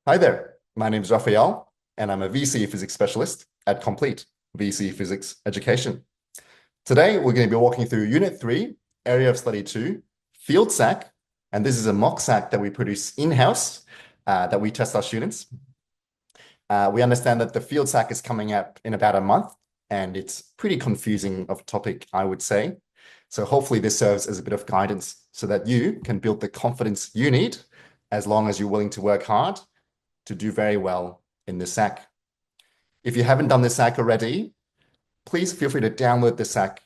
Hi there, my name is Raphael, and I'm a VCE Physics Specialist at Complete VCE Physics Education. Today, we're going to be walking through Unit 3, Area of Study 2, Fields SAC, and this is a mock SAC that we produce in-house that we test our students. We understand that the Fields SAC is coming up in about a month, and it's pretty confusing of a topic, I would say. So hopefully this serves as a bit of guidance so that you can build the confidence you need as long as you're willing to work hard to do very well in the SAC. If you haven't done the SAC already, please feel free to download the SAC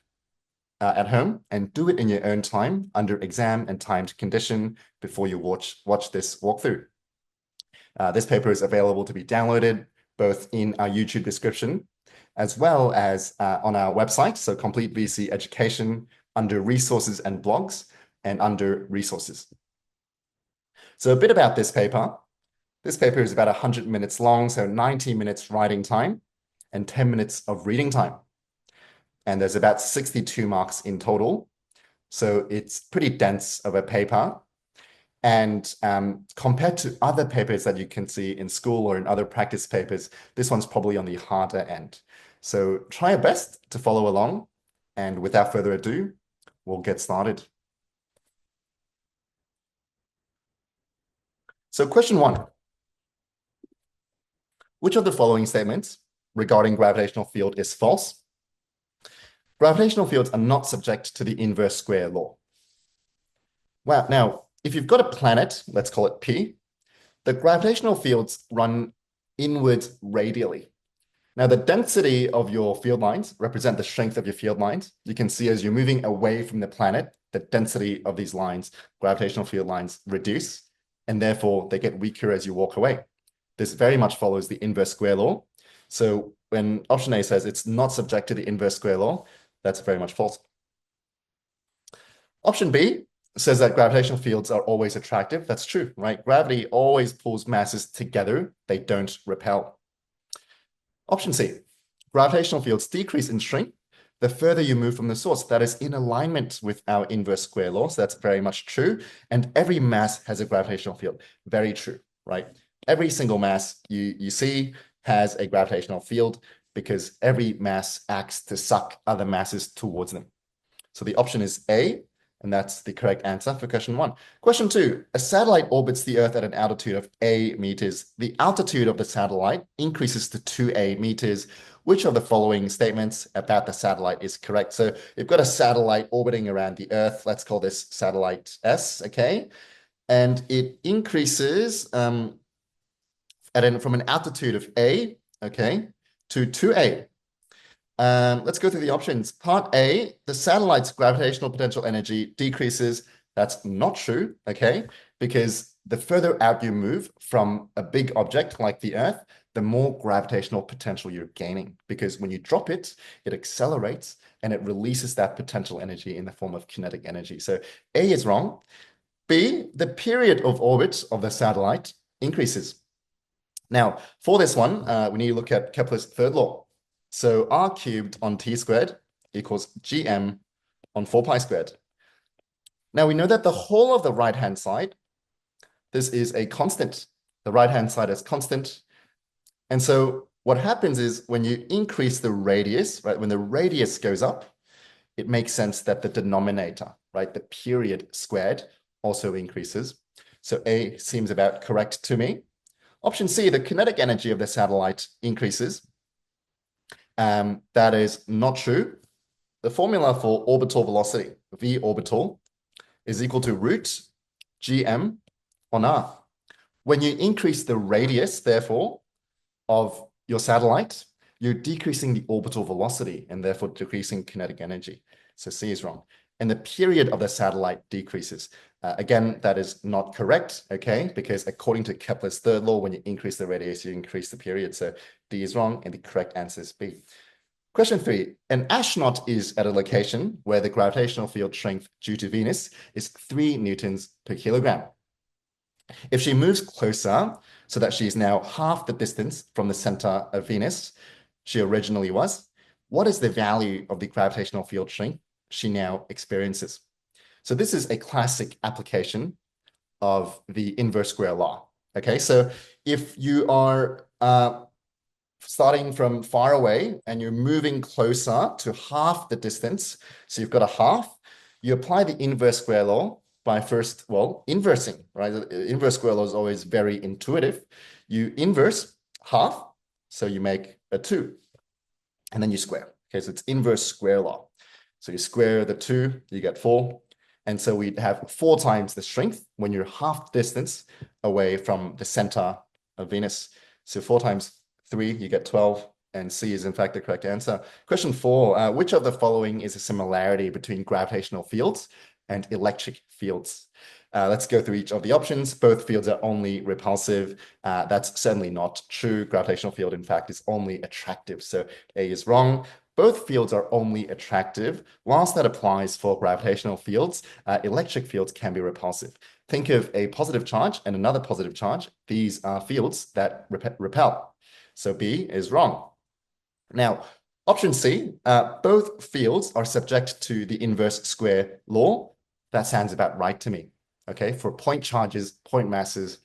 at home and do it in your own time under exam and timed condition before you watch this walkthrough. This paper is available to be downloaded both in our YouTube description as well as on our website, so Complete VCE Education under resources and blogs and under resources. So a bit about this paper. This paper is about 100 minutes long, so 90 minutes writing time and 10 minutes of reading time. And there's about 62 marks in total. So it's pretty dense of a paper. And compared to other papers that you can see in school or in other practice papers, this one's probably on the harder end. So try your best to follow along. And without further ado, we'll get started. So question 1. Which of the following statements regarding gravitational field is false? Gravitational fields are not subject to the inverse square law. Well, now, if you've got a planet, let's call it P, the gravitational fields run inward radially. Now, the density of your field lines represent the strength of your field lines. You can see as you're moving away from the planet, the density of these lines, gravitational field lines reduce, and therefore they get weaker as you walk away. This very much follows the inverse square law. So when option A says it's not subject to the inverse square law, that's very much false. Option B says that gravitational fields are always attractive. That's true, right? Gravity always pulls masses together. They don't repel. Option C, gravitational fields decrease in strength the further you move from the source. That is in alignment with our inverse square law. So that's very much true. And every mass has a gravitational field. Very true, right? Every single mass you see has a gravitational field because every mass acts to suck other masses towards them. So the option is A, and that's the correct answer for question 1. Question 2, a satellite orbits the Earth at an altitude of A meters. The altitude of the satellite increases to 2A meters. Which of the following statements about the satellite is correct? So you've got a satellite orbiting around the Earth. Let's call this satellite S, okay? And it increases from an altitude of A, okay, to 2A. Let's go through the options. Part A, the satellite's gravitational potential energy decreases. That's not true, okay, because the further out you move from a big object like the Earth, the more gravitational potential you're gaining, because when you drop it, it accelerates and it releases that potential energy in the form of kinetic energy. So A is wrong. B, the period of orbit of the satellite increases. Now, for this one, we need to look at Kepler's third law. So r cubed on t squared equals gm on 4 pi squared. Now, we know that the whole of the right-hand side, this is a constant. The right-hand side is constant. And so what happens is when you increase the radius, right, when the radius goes up, it makes sense that the denominator, right, the period squared also increases. So A seems about correct to me. Option C, the kinetic energy of the satellite increases. That is not true. The formula for orbital velocity, V orbital, is equal to root gm on r. When you increase the radius, therefore, of your satellite, you're decreasing the orbital velocity and therefore decreasing kinetic energy. So C is wrong. And the period of the satellite decreases. Again, that is not correct, okay? Because according to Kepler's third law, when you increase the radius, you increase the period. So D is wrong, and the correct answer is B. Question 3, an astronaut is at a location where the gravitational field strength due to Venus is 3 newtons per kilogram. If she moves closer, so that she is now half the distance from the center of Venus she originally was, what is the value of the gravitational field strength she now experiences? So this is a classic application of the inverse square law, Okay, so if you are starting from far away and you're moving closer to half the distance, so you've got a half, you apply the inverse square law by first, well, inversing, right? The inverse square law is always very intuitive. You inverse half, so you make a 2, and then you square. Okay, so it's inverse square law. So you square the 2, you get 4. And so we'd have 4 times the strength when you're half distance away from the center of Venus. So 4 times 3, you get 12. And C is in fact the correct answer. Question 4, which of the following is a similarity between gravitational fields and electric fields? Let's go through each of the options. Both fields are only repulsive. That's certainly not true. Gravitational field, in fact, is only attractive. So A is wrong. Both fields are only attractive. Whilst that applies for gravitational fields, electric fields can be repulsive. Think of a positive charge and another positive charge. These are fields that repel. So B is wrong. Now, option C, both fields are subject to the inverse square law. That sounds about right to me. Okay, for point charges, point masses,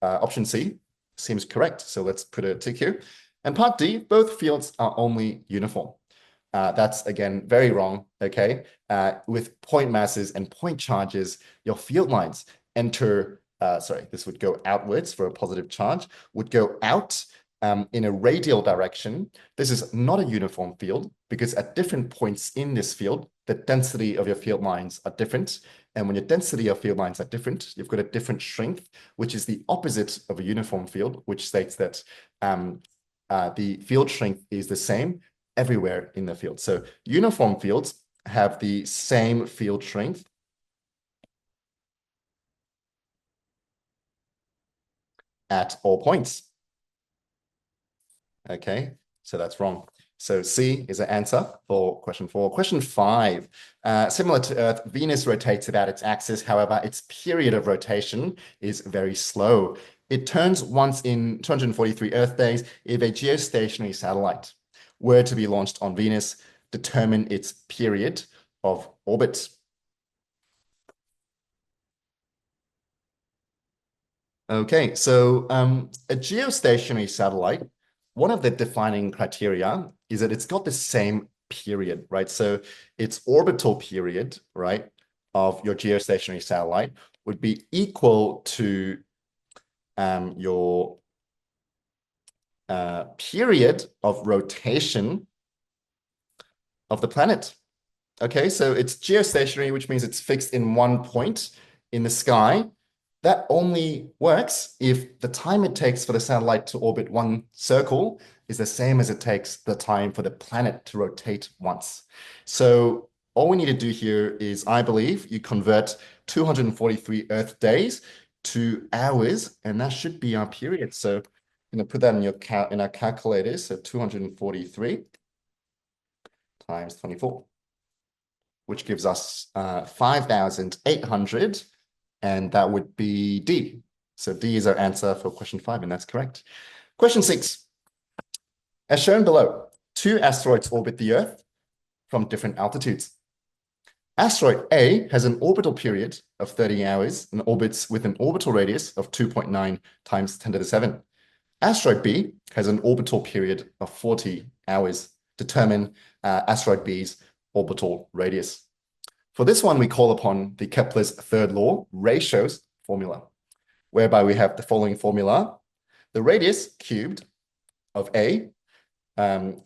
option C seems correct. So let's put a tick here. And part D, both fields are only uniform. That's, again, very wrong, okay? With point masses and point charges, your field lines enter, this would go outwards for a positive charge, would go out in a radial direction. This is not a uniform field because at different points in this field, the density of your field lines are different. And when your density of field lines are different, you've got a different strength, which is the opposite of a uniform field, which states that the field strength is the same everywhere in the field. So uniform fields have the same field strength at all points. Okay, so that's wrong. So C is the answer for question 4. Question 5, similar to Earth, Venus rotates about its axis. However, its period of rotation is very slow. It turns once in 243 Earth days. If a geostationary satellite were to be launched on Venus, determine its period of orbit. Okay, so a geostationary satellite, one of the defining criteria is that it's got the same period, right? So its orbital period, right, of your geostationary satellite would be equal to your period of rotation of the planet. Okay, so it's geostationary, which means it's fixed in one point in the sky. That only works if the time it takes for the satellite to orbit one circle is the same as it takes the time for the planet to rotate once. So all we need to do here is, I believe, you convert 243 Earth days to hours, and that should be our period. So I'm going to put that in our calculator. So 243 times 24, which gives us 5,800. And that would be D. So D is our answer for question 5, and that's correct. Question 6. As shown below, 2 asteroids orbit the Earth from different altitudes. Asteroid A has an orbital period of 30 hours and orbits with an orbital radius of 2.9 times 10 to the 7. Asteroid B has an orbital period of 40 hours. Determine asteroid B's orbital radius. For this one, we call upon the Kepler's third law, ratios formula, whereby we have the following formula. The radius cubed of A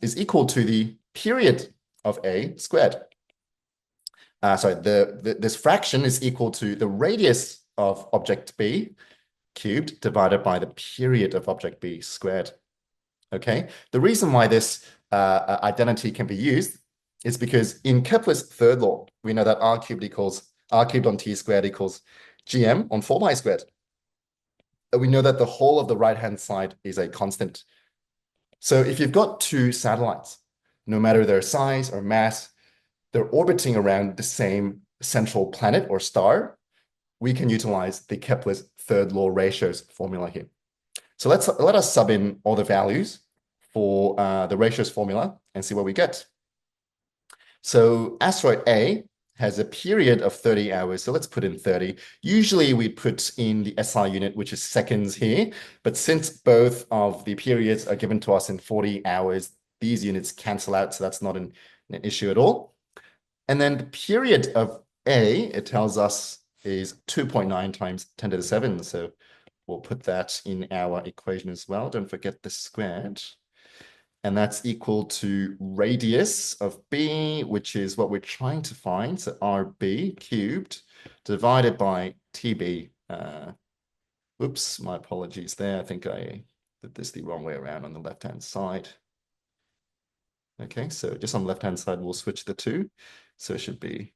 is equal to the period of A squared. This fraction is equal to the radius of object B cubed divided by the period of object B squared. Okay, the reason why this identity can be used is because in Kepler's third law, we know that r cubed on t squared equals gm on 4 pi squared. And we know that the whole of the right-hand side is a constant. So if you've got 2 satellites, no matter their size or mass, they're orbiting around the same central planet or star, we can utilize the Kepler's third law ratios formula here. So let us sub in all the values for the ratios formula and see what we get. So asteroid A has a period of 30 hours. So let's put in 30. Usually we put in the SI unit, which is seconds here. But since both of the periods are given to us in 40 hours, these units cancel out. So that's not an issue at all. And then the period of A, it tells us, is 2.9 times 10 to the 7. So we'll put that in our equation as well. Don't forget the squared. And that's equal to radius of B, which is what we're trying to find. So RB cubed divided by TB. Oops, my apologies there. I think I did this the wrong way around on the left-hand side. Okay, so just on the left-hand side, we'll switch the two. So it should be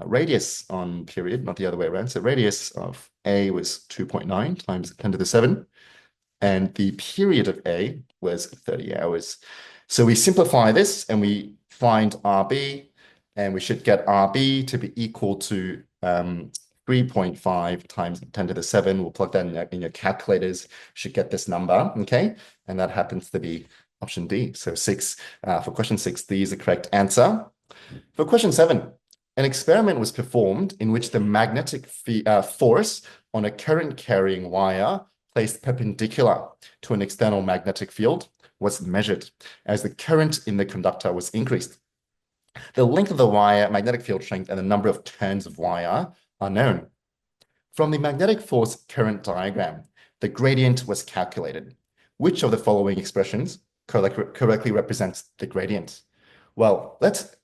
radius on period, not the other way around. So radius of A was 2.9 times 10 to the 7. And the period of A was 30 hours. So we simplify this and we find RB, and we should get RB to be equal to 3.5 times 10 to the 7. We'll plug that in your calculators. Should get this number, okay? And that happens to be option D. So 6, for question 6, D is the correct answer. For question 7, an experiment was performed in which the magnetic force on a current-carrying wire placed perpendicular to an external magnetic field was measured as the current in the conductor was increased. The length of the wire, magnetic field strength, and the number of turns of wire are known. From the magnetic force current diagram, the gradient was calculated. Which of the following expressions correctly represents the gradient? Well, let's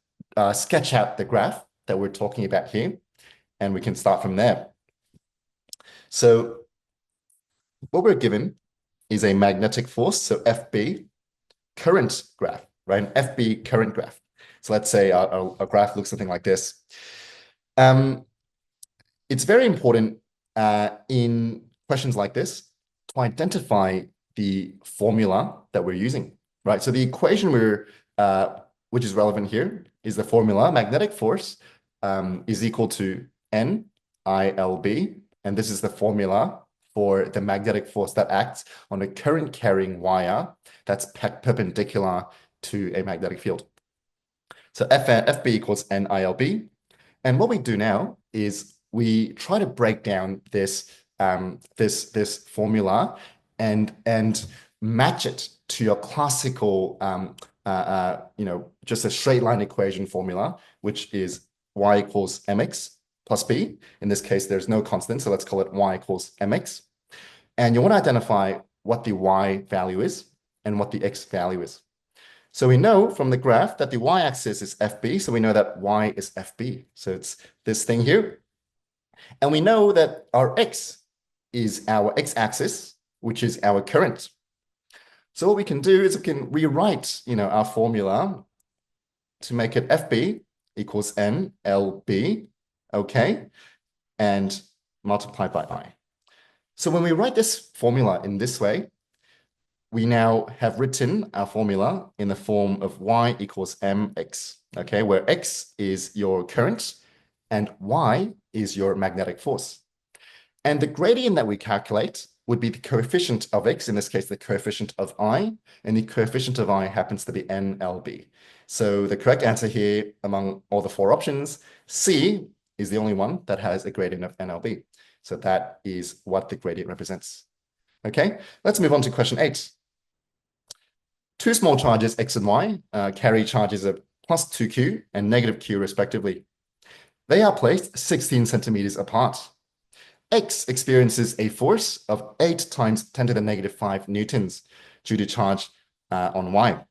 sketch out the graph that we're talking about here, and we can start from there. So what we're given is a magnetic force, so FB, current graph, right? An FB current graph. So let's say our graph looks something like this. It's very important in questions like this to identify the formula that we're using, right? So the equation which is relevant here is the formula. Magnetic force is equal to NILB, and this is the formula for the magnetic force that acts on a current-carrying wire that's perpendicular to a magnetic field. So FB equals NILB. And what we do now is we try to break down this formula and match it to your classical, just a straight line equation formula, which is y equals mx plus b. In this case, there's no constant, so let's call it y equals mx. And you want to identify what the y value is and what the x value is. So we know from the graph that the y-axis is FB, so we know that y is FB. So it's this thing here. And we know that our x is our x-axis, which is our current. So what we can do is we can rewrite, our formula to make it FB equals NLB, okay, and multiplied by I. So when we write this formula in this way, we now have written our formula in the form of y equals mx, okay, where x is your current and y is your magnetic force. And the gradient that we calculate would be the coefficient of x, in this case, the coefficient of I, and the coefficient of I happens to be NLB. So the correct answer here among all the 4 options, C is the only one that has a gradient of NLB. So that is what the gradient represents. Okay, let's move on to question 8. 2 small charges, x and y, carry charges of plus 2q and negative q respectively. They are placed 16 centimeters apart. X experiences a force of 8 times 10 to the negative 5 newtons due to charge on y.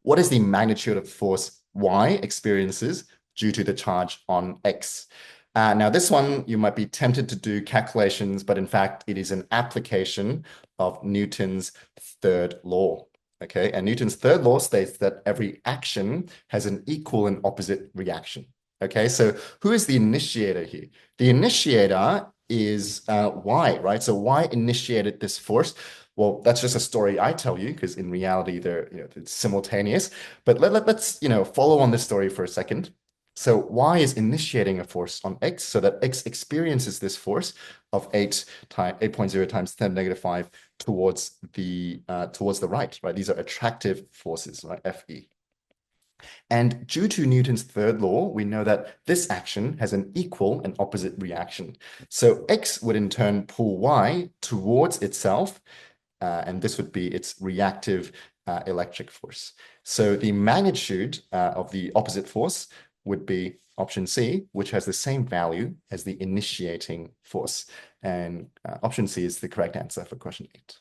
What is the magnitude of force y experiences due to the charge on x? Now, this one, you might be tempted to do calculations, but in fact, it is an application of Newton's third law. Okay, and Newton's third law states that every action has an equal and opposite reaction. Okay, so who is the initiator here? The initiator is y, right? So y initiated this force. Well, that's just a story I tell you, because in reality, it's simultaneous. But let's follow on this story for a second. So y is initiating a force on x, so that x experiences this force of 8.0 times 10 to the negative 5 towards the right, right? These are attractive forces, right? Fe. And due to Newton's third law, we know that this action has an equal and opposite reaction. So X would in turn pull Y towards itself, and this would be its reactive electric force. So the magnitude of the opposite force would be option C, which has the same value as the initiating force. And option C is the correct answer for question 8.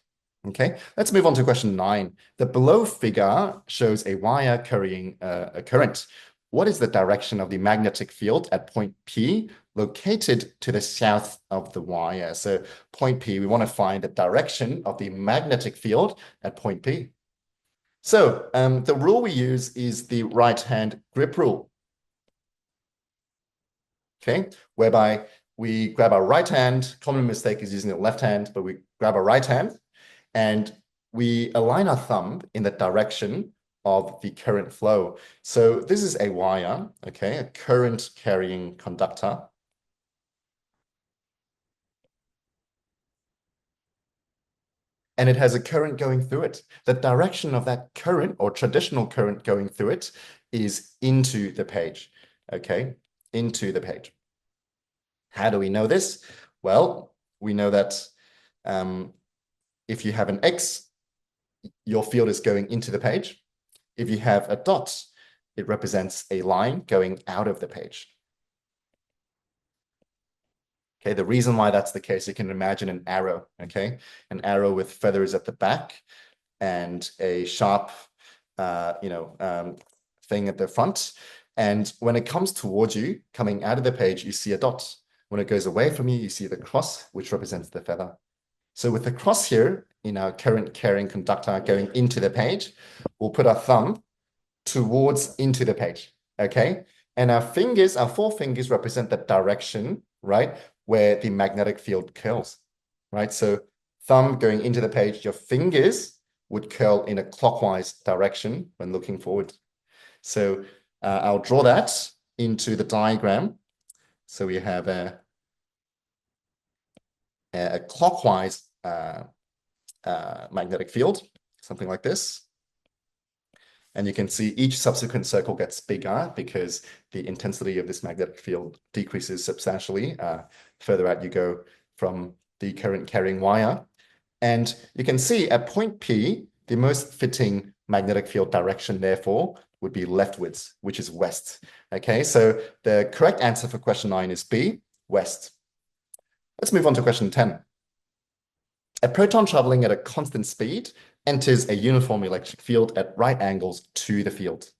Okay, let's move on to question 9. The below figure shows a wire carrying a current. What is the direction of the magnetic field at point P located to the south of the wire? So point P, we want to find the direction of the magnetic field at point P. So the rule we use is the right-hand grip rule. Okay, whereby we grab our right hand. Common mistake is using the left hand, but we grab our right hand and we align our thumb in the direction of the current flow. So this is a wire, okay, a current carrying conductor. And it has a current going through it. The direction of that current or traditional current going through it is into the page, okay, into the page. How do we know this? Well, we know that if you have an X, your field is going into the page. If you have a dot, it represents a line going out of the page. Okay, the reason why that's the case, you can imagine an arrow, okay? An arrow with feathers at the back and a sharp, thing at the front. And when it comes towards you, coming out of the page, you see a dot. When it goes away from you, you see the cross, which represents the feather. So with the cross here in our current carrying conductor going into the page, we'll put our thumb towards into the page, okay? And our fingers, our 4 fingers represent the direction, right, where the magnetic field curls, right? So thumb going into the page, your fingers would curl in a clockwise direction when looking forward. So I'll draw that into the diagram. So we have a clockwise magnetic field, something like this. And you can see each subsequent circle gets bigger because the intensity of this magnetic field decreases substantially further out you go from the current carrying wire. And you can see at point P, the most fitting magnetic field direction, therefore, would be leftwards, which is west. Okay, so the correct answer for question 9 is B, west. Let's move on to question 10. A proton traveling at a constant speed enters a uniform electric field at right angles to the field.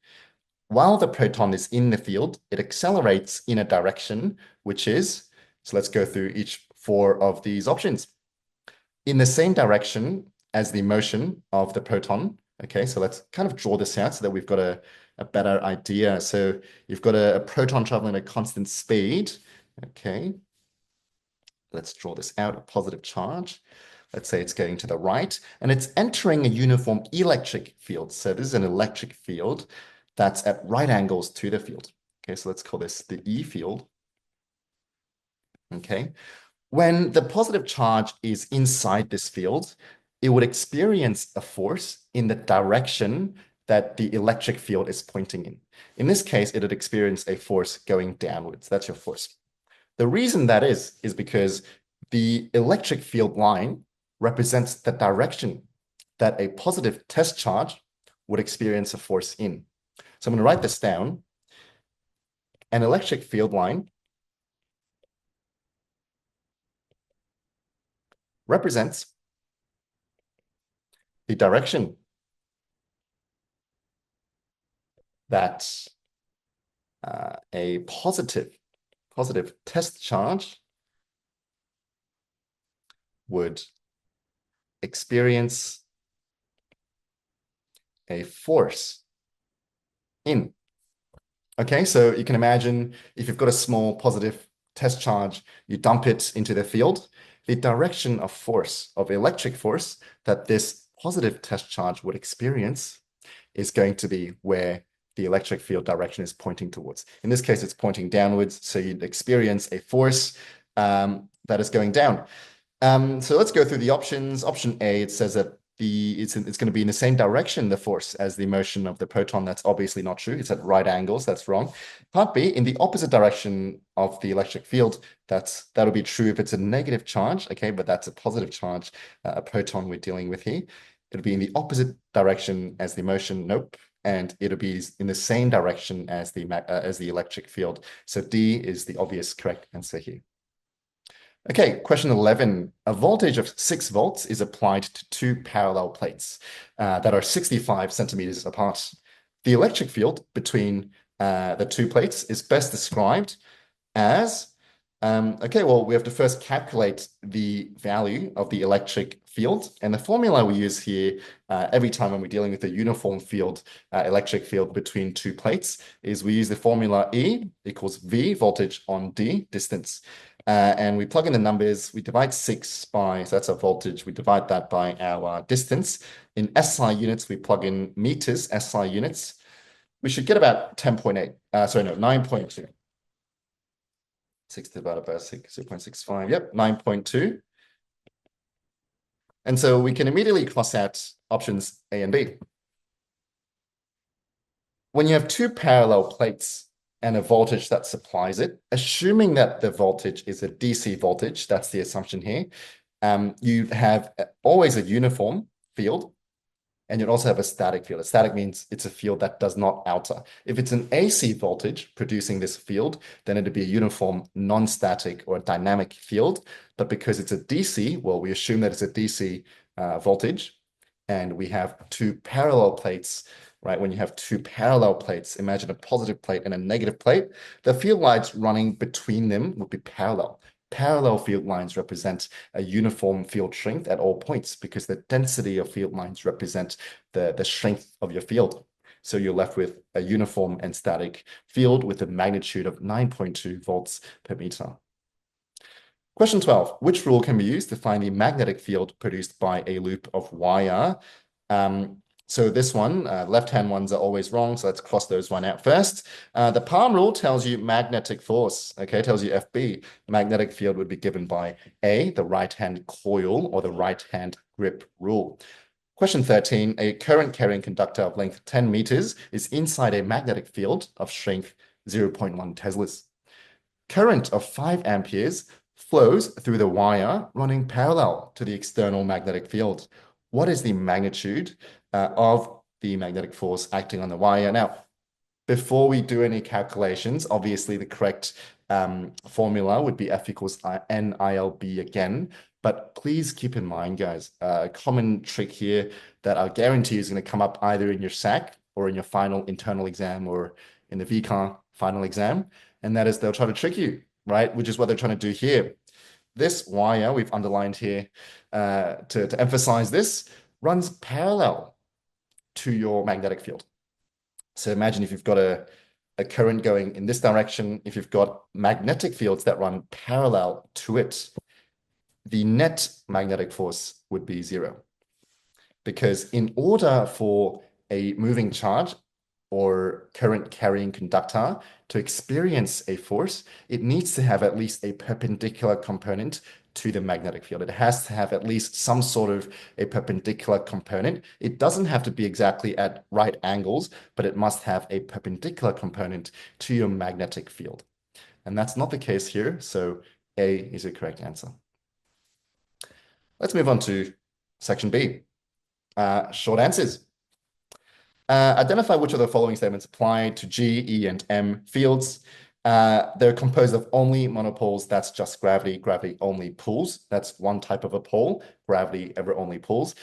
While the proton is in the field, it accelerates in a direction, which is, so let's go through each 4 of these options. In the same direction as the motion of the proton. Okay, so let's kind of draw this out so that we've got a better idea. So you've got a proton traveling at a constant speed. Okay, let's draw this out, a positive charge. Let's say it's going to the right, and it's entering a uniform electric field. So this is an electric field that's at right angles to the field. Okay, so let's call this the E field. Okay, when the positive charge is inside this field, it would experience a force in the direction that the electric field is pointing in. In this case, it would experience a force going downwards. That's your force. The reason that is because the electric field line represents the direction that a positive test charge would experience a force in. So I'm going to write this down. An electric field line represents the direction that a positive test charge would experience a force in. Okay, so you can imagine if you've got a small positive test charge, you dump it into the field, the direction of force, of electric force that this positive test charge would experience is going to be where the electric field direction is pointing towards. In this case, it's pointing downwards, so you'd experience a force that is going down. So let's go through the options. Option A, it says that it's going to be in the same direction, the force, as the motion of the proton. That's obviously not true. It's at right angles. That's wrong. Part B, in the opposite direction of the electric field. That'll be true if it's a negative charge, okay, but that's a positive charge, a proton we're dealing with here. It'll be in the opposite direction as the motion. Nope. And it'll be in the same direction as the electric field. So D is the obvious correct answer here. Okay, question 11. A voltage of 6 volts is applied to two parallel plates that are 65 centimeters apart. The electric field between the two plates is best described as, okay, well, we have to first calculate the value of the electric field. And the formula we use here every time when we're dealing with a uniform field, electric field between two plates, is we use the formula E equals V, voltage on D, distance. And we plug in the numbers, we divide 6 by, so that's our voltage, we divide that by our distance. In SI units, we plug in meters, SI units. We should get about 10.8, 9.2. 6 divided by 6, 0.65, yep, 9.2. And so we can immediately cross out options A and B. When you have two parallel plates and a voltage that supplies it, assuming that the voltage is a DC voltage, that's the assumption here, you have always a uniform field, and you'd also have a static field. A static means it's a field that does not alter. If it's an AC voltage producing this field, then it'd be a uniform non-static or dynamic field. But because it's a DC, well, we assume that it's a DC voltage, and we have two parallel plates, right? When you have two parallel plates, imagine a positive plate and a negative plate, the field lines running between them would be parallel. Parallel field lines represent a uniform field strength at all points because the density of field lines represent the strength of your field. So you're left with a uniform and static field with a magnitude of 9.2 volts per meter. Question 12, which rule can be used to find the magnetic field produced by a loop of wire? So this one, left-hand ones are always wrong, so let's cross those one out first. The palm rule tells you magnetic force, okay, tells you FB. Magnetic field would be given by A, the right-hand coil, or the right-hand grip rule. Question 13, a current carrying conductor of length 10 meters is inside a magnetic field of strength 0.1 teslas. Current of 5 amperes flows through the wire running parallel to the external magnetic field. What is the magnitude of the magnetic force acting on the wire? Now, before we do any calculations, obviously the correct formula would be F equals NILB again. But please keep in mind, guys, a common trick here that I guarantee is going to come up either in your SAC or in your final internal exam or in the VCAR final exam. And that is they'll try to trick you, right? Which is what they're trying to do here. This wire we've underlined here to emphasize this runs parallel to your magnetic field. So imagine if you've got a current going in this direction, if you've got magnetic fields that run parallel to it, the net magnetic force would be 0. Because in order for a moving charge or current carrying conductor to experience a force, it needs to have at least a perpendicular component to the magnetic field. It has to have at least some sort of a perpendicular component. It doesn't have to be exactly at right angles, but it must have a perpendicular component to your magnetic field. And that's not the case here, so A is a correct answer. Let's move on to section B. Short answers. Identify which of the following statements apply to G, E, and M fields. They're composed of only monopoles. That's just gravity. Gravity only pulls. That's one type of a pole. Gravity ever only pulls.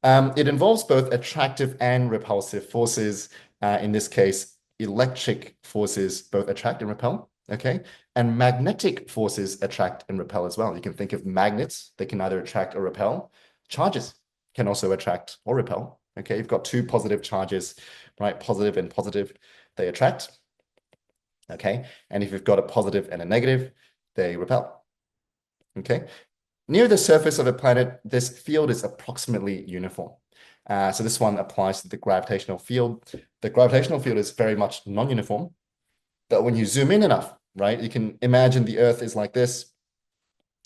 It involves both attractive and repulsive forces. In this case, electric forces both attract and repel. Okay, and magnetic forces attract and repel as well. You can think of magnets. They can either attract or repel. Charges can also attract or repel. Okay, you've got two positive charges, right? Positive and positive, they attract. Okay, and if you've got a positive and a negative, they repel. Okay, near the surface of a planet, this field is approximately uniform. So this one applies to the gravitational field. The gravitational field is very much non-uniform, but when you zoom in enough, right, you can imagine the Earth is like this,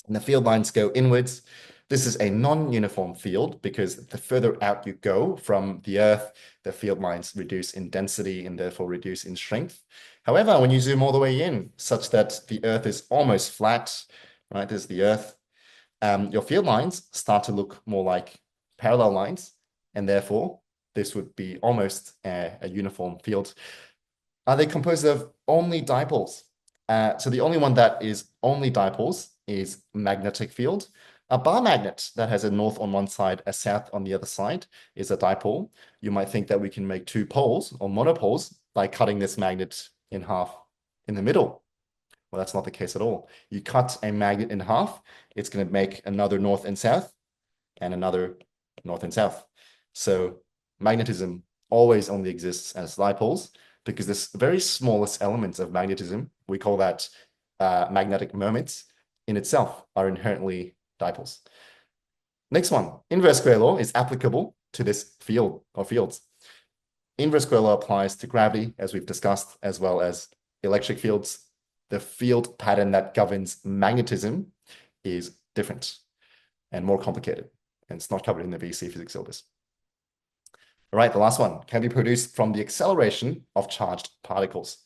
and the field lines go inwards. This is a non-uniform field because the further out you go from the Earth, the field lines reduce in density and therefore reduce in strength. However, when you zoom all the way in, such that the Earth is almost flat, right? This is the Earth. Your field lines start to look more like parallel lines, and therefore this would be almost a uniform field. Are they composed of only dipoles? So the only one that is only dipoles is magnetic field. A bar magnet that has a north on one side, a south on the other side is a dipole. You might think that we can make two poles or monopoles by cutting this magnet in half in the middle. Well, that's not the case at all. You cut a magnet in half, it's going to make another north and south and another north and south. So magnetism always only exists as dipoles because this very smallest elements of magnetism, we call that magnetic moments, in itself are inherently dipoles. Next one, inverse square law is applicable to this field or fields. Inverse square law applies to gravity, as we've discussed, as well as electric fields. The field pattern that governs magnetism is different and more complicated, and it's not covered in the VCE physics syllabus. All right, the last one can be produced from the acceleration of charged particles.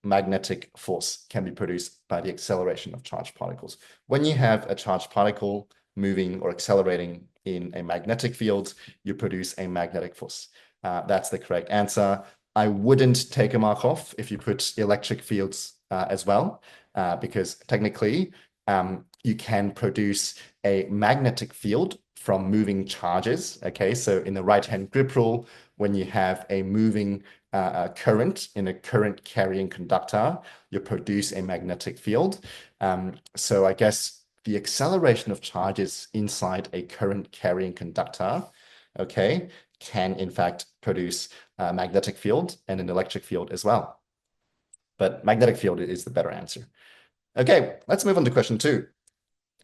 Magnetic force can be produced by the acceleration of charged particles. When you have a charged particle moving or accelerating in a magnetic field, you produce a magnetic force. That's the correct answer. I wouldn't take a mark off if you put electric fields as well, because technically you can produce a magnetic field from moving charges. Okay, so in the right-hand grip rule, when you have a moving current in a current carrying conductor, you produce a magnetic field. So I guess the acceleration of charges inside a current carrying conductor, okay, can in fact produce a magnetic field and an electric field as well. But magnetic field is the better answer. Okay, let's move on to question 2.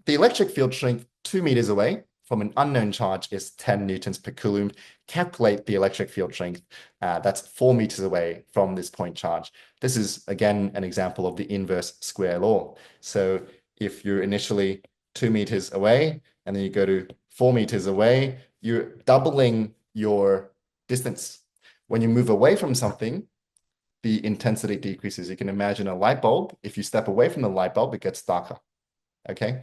The electric field strength 2 meters away from an unknown charge is 10 newtons per coulomb. Calculate the electric field strength. That's 4 meters away from this point charge. This is, again, an example of the inverse square law. So if you're initially 2 meters away, and then you go to 4 meters away, you're doubling your distance. When you move away from something, the intensity decreases. You can imagine a light bulb. If you step away from the light bulb, it gets darker. Okay.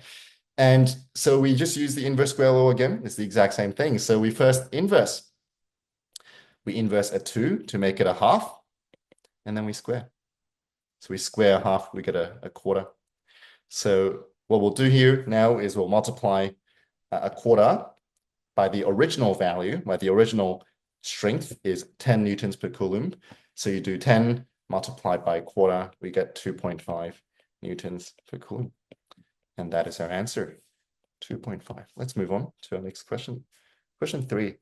And so we just use the inverse square law again. It's the exact same thing. So we first inverse. We inverse a 2 to make it a half, and then we square. So we square a half, we get a quarter. So what we'll do here now is we'll multiply a quarter by the original value, where the original strength is 10 newtons per coulomb. So you do 10 multiplied by a quarter, we get 2.5 newtons per coulomb. And that is our answer, 2.5. Let's move on to our next question. Question 3.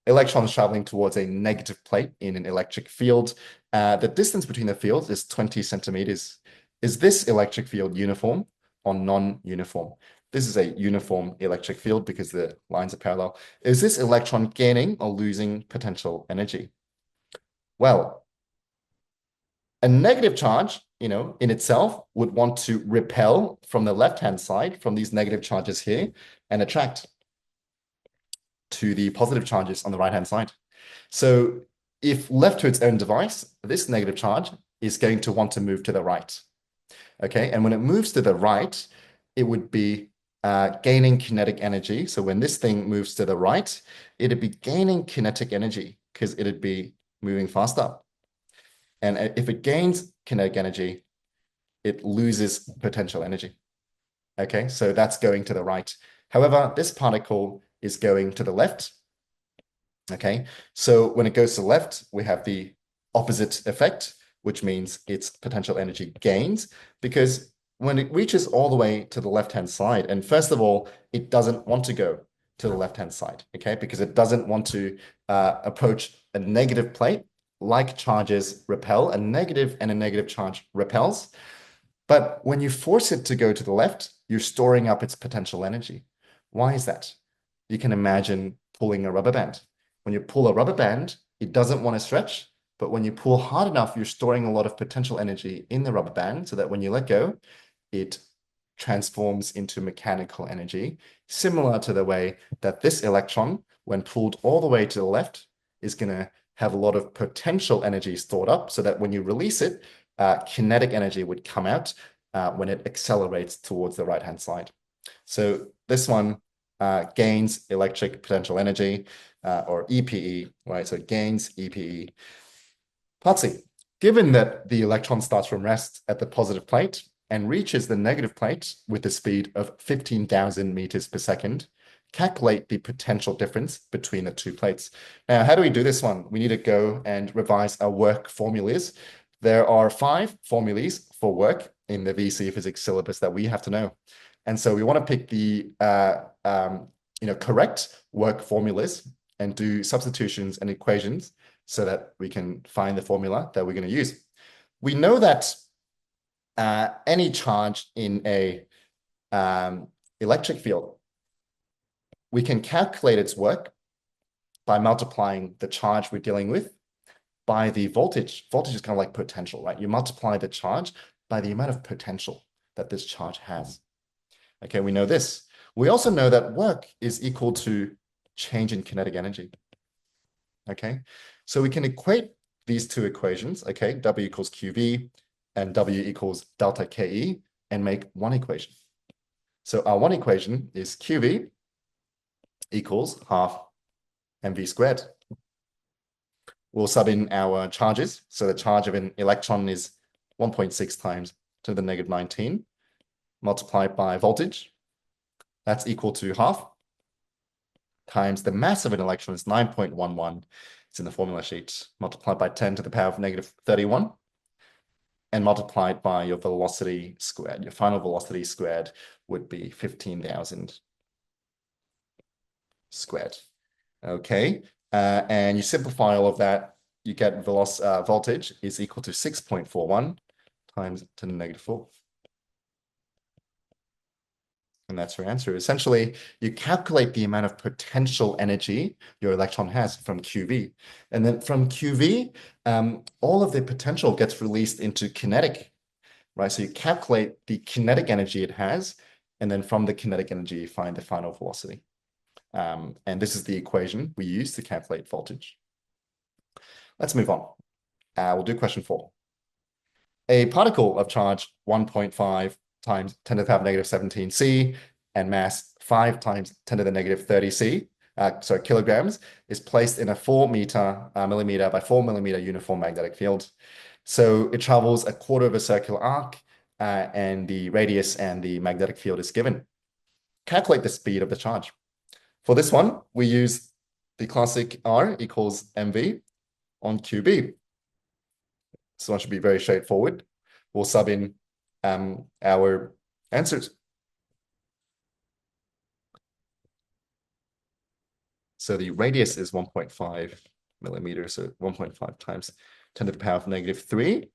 Electrons traveling towards a negative plate in an electric field. The distance between the fields is 20 centimeters. Is this electric field uniform or non-uniform? This is a uniform electric field because the lines are parallel. Is this electron gaining or losing potential energy? Well, a negative charge, in itself would want to repel from the left-hand side from these negative charges here and attract to the positive charges on the right-hand side. So if left to its own device, this negative charge is going to want to move to the right. Okay, and when it moves to the right, it would be gaining kinetic energy. So when this thing moves to the right, it'd be gaining kinetic energy because it'd be moving faster. And if it gains kinetic energy, it loses potential energy. Okay, so that's going to the right. However, this particle is going to the left. Okay, so when it goes to the left, we have the opposite effect, which means its potential energy gains, because when it reaches all the way to the left-hand side, and first of all, it doesn't want to go to the left-hand side, okay, because it doesn't want to approach a negative plate. Like charges repel, a negative and a negative charge repels. But when you force it to go to the left, you're storing up its potential energy. Why is that? You can imagine pulling a rubber band. When you pull a rubber band, it doesn't want to stretch, but when you pull hard enough, you're storing a lot of potential energy in the rubber band so that when you let go, it transforms into mechanical energy, similar to the way that this electron, when pulled all the way to the left, is going to have a lot of potential energy stored up so that when you release it, kinetic energy would come out when it accelerates towards the right-hand side. So this one gains electric potential energy, or EPE, right? So it gains EPE. Part C, given that the electron starts from rest at the positive plate and reaches the negative plate with a speed of 15,000 meters per second, calculate the potential difference between the two plates. Now, how do we do this one? We need to go and revise our work formulas. There are 5 formulas for work in the VCE physics syllabus that we have to know. And so we want to pick the correct work formulas and do substitutions and equations so that we can find the formula that we're going to use. We know that any charge in a electric field, we can calculate its work by multiplying the charge we're dealing with by the voltage. Voltage is kind of like potential, right? You multiply the charge by the amount of potential that this charge has. Okay, we know this. We also know that work is equal to change in kinetic energy. Okay, so we can equate these two equations, okay, W equals QV and W equals delta KE, and make one equation. So our one equation is QV equals half mv squared. We'll sub in our charges. So the charge of an electron is 1.6 times 10 to the negative 19 multiplied by voltage. That's equal to half times the mass of an electron is 9.11. It's in the formula sheet, multiplied by 10 to the power of negative 31 and multiplied by your velocity squared. Your final velocity squared would be 15,000 squared. Okay, and you simplify all of that, you get voltage is equal to 6.41 times 10 to the negative 4. And that's your answer. Essentially, you calculate the amount of potential energy your electron has from QV. And then from QV, all of the potential gets released into kinetic, right? So you calculate the kinetic energy it has, and then from the kinetic energy, you find the final velocity. And this is the equation we use to calculate voltage. Let's move on. We'll do question 4. A particle of charge 1.5 times 10 to the power of negative 17 C and mass 5 times 10 to the negative 30 C, kilograms, is placed in a 4 millimeter by 4 millimeter uniform magnetic field. So it travels a quarter of a circular arc, and the radius and the magnetic field is given. Calculate the speed of the charge. For this one, we use the classic R equals mv on QB. This one should be very straightforward. We'll sub in our answers. So the radius is 1.5 millimeters, so 1.5 times 10 to the power of negative 3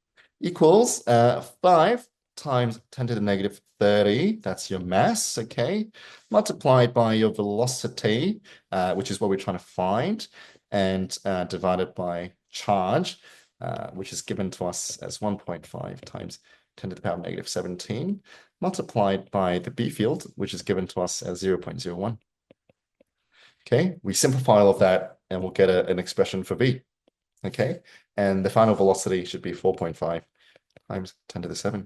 equals 5 times 10 to the negative 30. That's your mass, okay? Multiplied by your velocity, which is what we're trying to find, and divided by charge, which is given to us as 1.5 times 10 to the power of negative 17, multiplied by the B field, which is given to us as 0.01. Okay, we simplify all of that and we'll get an expression for V. Okay, and the final velocity should be 4.5 times 10 to the 7.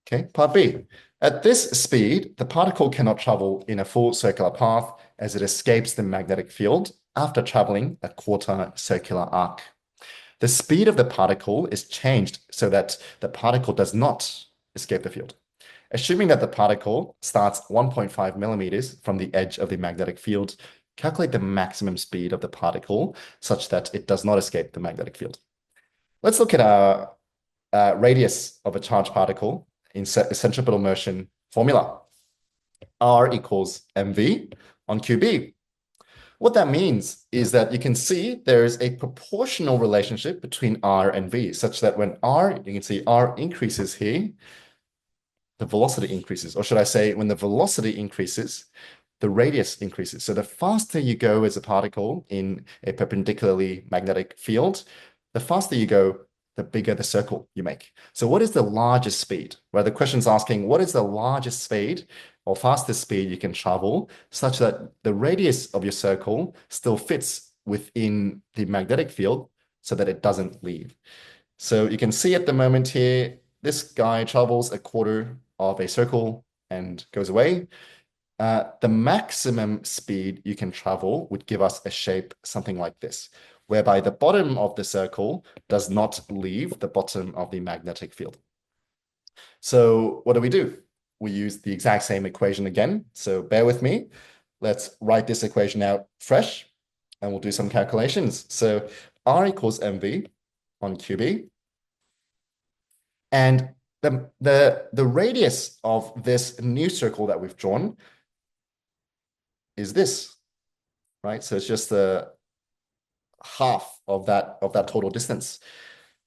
Okay, part B. At this speed, the particle cannot travel in a full circular path as it escapes the magnetic field after traveling a quarter circular arc. The speed of the particle is changed so that the particle does not escape the field. Assuming that the particle starts 1.5 millimeters from the edge of the magnetic field, calculate the maximum speed of the particle such that it does not escape the magnetic field. Let's look at our radius of a charged particle in centripetal motion formula. R equals mv on QB. What that means is that you can see there is a proportional relationship between R and V, such that when R, you can see R increases here, the velocity increases. Or should I say, when the velocity increases, the radius increases. So the faster you go as a particle in a perpendicularly magnetic field, the faster you go, the bigger the circle you make. So what is the largest speed? Right, the question's asking, what is the largest speed or fastest speed you can travel such that the radius of your circle still fits within the magnetic field so that it doesn't leave. So you can see at the moment here, this guy travels a quarter of a circle and goes away. The maximum speed you can travel would give us a shape something like this, whereby the bottom of the circle does not leave the bottom of the magnetic field. So what do? We use the exact same equation again. So bear with me. Let's write this equation out fresh, and we'll do some calculations. So R equals mv on QB. And the radius of this new circle that we've drawn is this, right? So it's just the half of that total distance.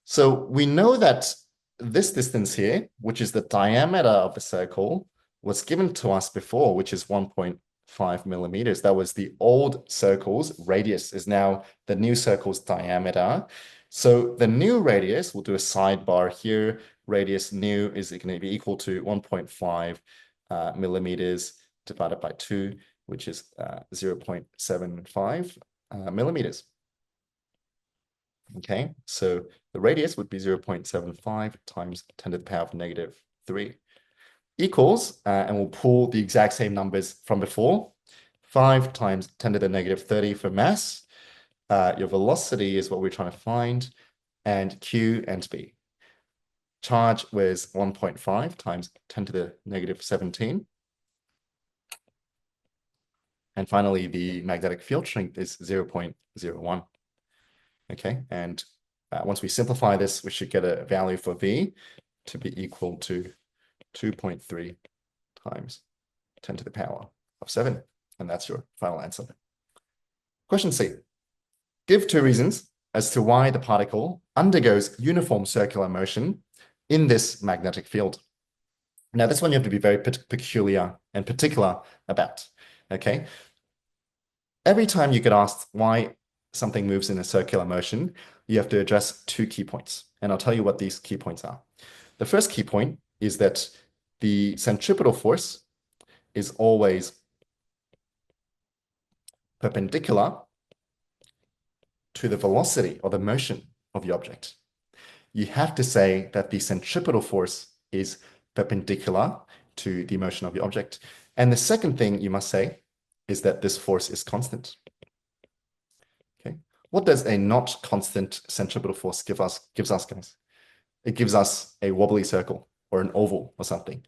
So we know that this distance here, which is the diameter of the circle, was given to us before, which is 1.5 millimeters. That was the old circle's radius, is now the new circle's diameter. So the new radius, we'll do a sidebar here. Radius new is going to be equal to 1.5 millimeters divided by 2, which is 0.75 millimeters. Okay, so the radius would be 0.75 times 10 to the power of negative 3 equals, and we'll pull the exact same numbers from before, 5 times 10 to the negative 30 for mass. Your velocity is what we're trying to find, and Q and B. Charge was 1.5 times 10 to the negative 17. And finally, the magnetic field strength is 0.01. Okay, and once we simplify this, we should get a value for V to be equal to 2.3 times 10 to the power of 7. And that's your final answer. Question C. Give 2 reasons as to why the particle undergoes uniform circular motion in this magnetic field. Now, this one you have to be very peculiar and particular about, okay? Every time you get asked why something moves in a circular motion, you have to address 2 key points. And I'll tell you what these key points are. The first key point is that the centripetal force is always perpendicular to the velocity or the motion of the object. You have to say that the centripetal force is perpendicular to the motion of the object. And the second thing you must say is that this force is constant. Okay. What does a not constant centripetal force gives us, guys? It gives us a wobbly circle or an oval or something.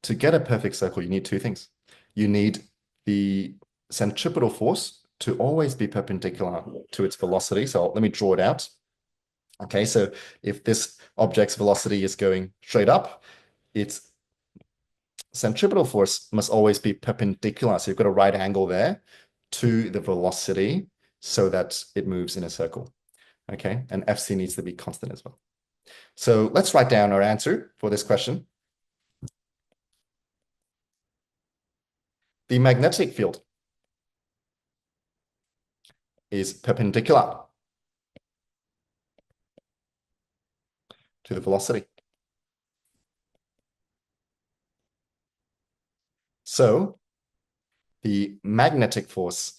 To get a perfect circle, you need 2 things. You need the centripetal force to always be perpendicular to its velocity. So let me draw it out. Okay, so if this object's velocity is going straight up, its centripetal force must always be perpendicular. So you've got a right angle there to the velocity so that it moves in a circle. Okay, and FC needs to be constant as well. So let's write down our answer for this question. The magnetic field is perpendicular to the velocity. So the magnetic force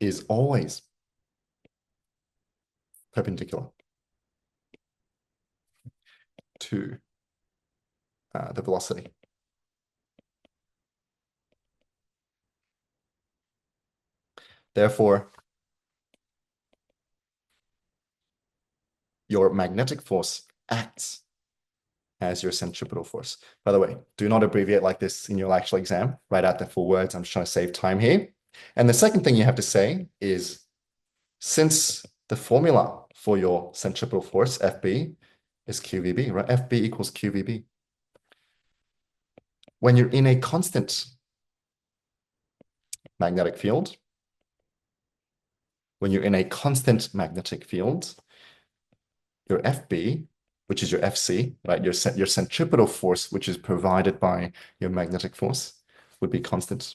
is always perpendicular to the velocity. Therefore, your magnetic force acts as your centripetal force. By the way, do not abbreviate like this in your actual exam. Write out the full words. I'm just trying to save time here. And the second thing you have to say is, since the formula for your centripetal force, FB, is QVB, right? FB equals QVB. When you're in a constant magnetic field, your FB, which is your FC, right? Your centripetal force, which is provided by your magnetic force, would be constant.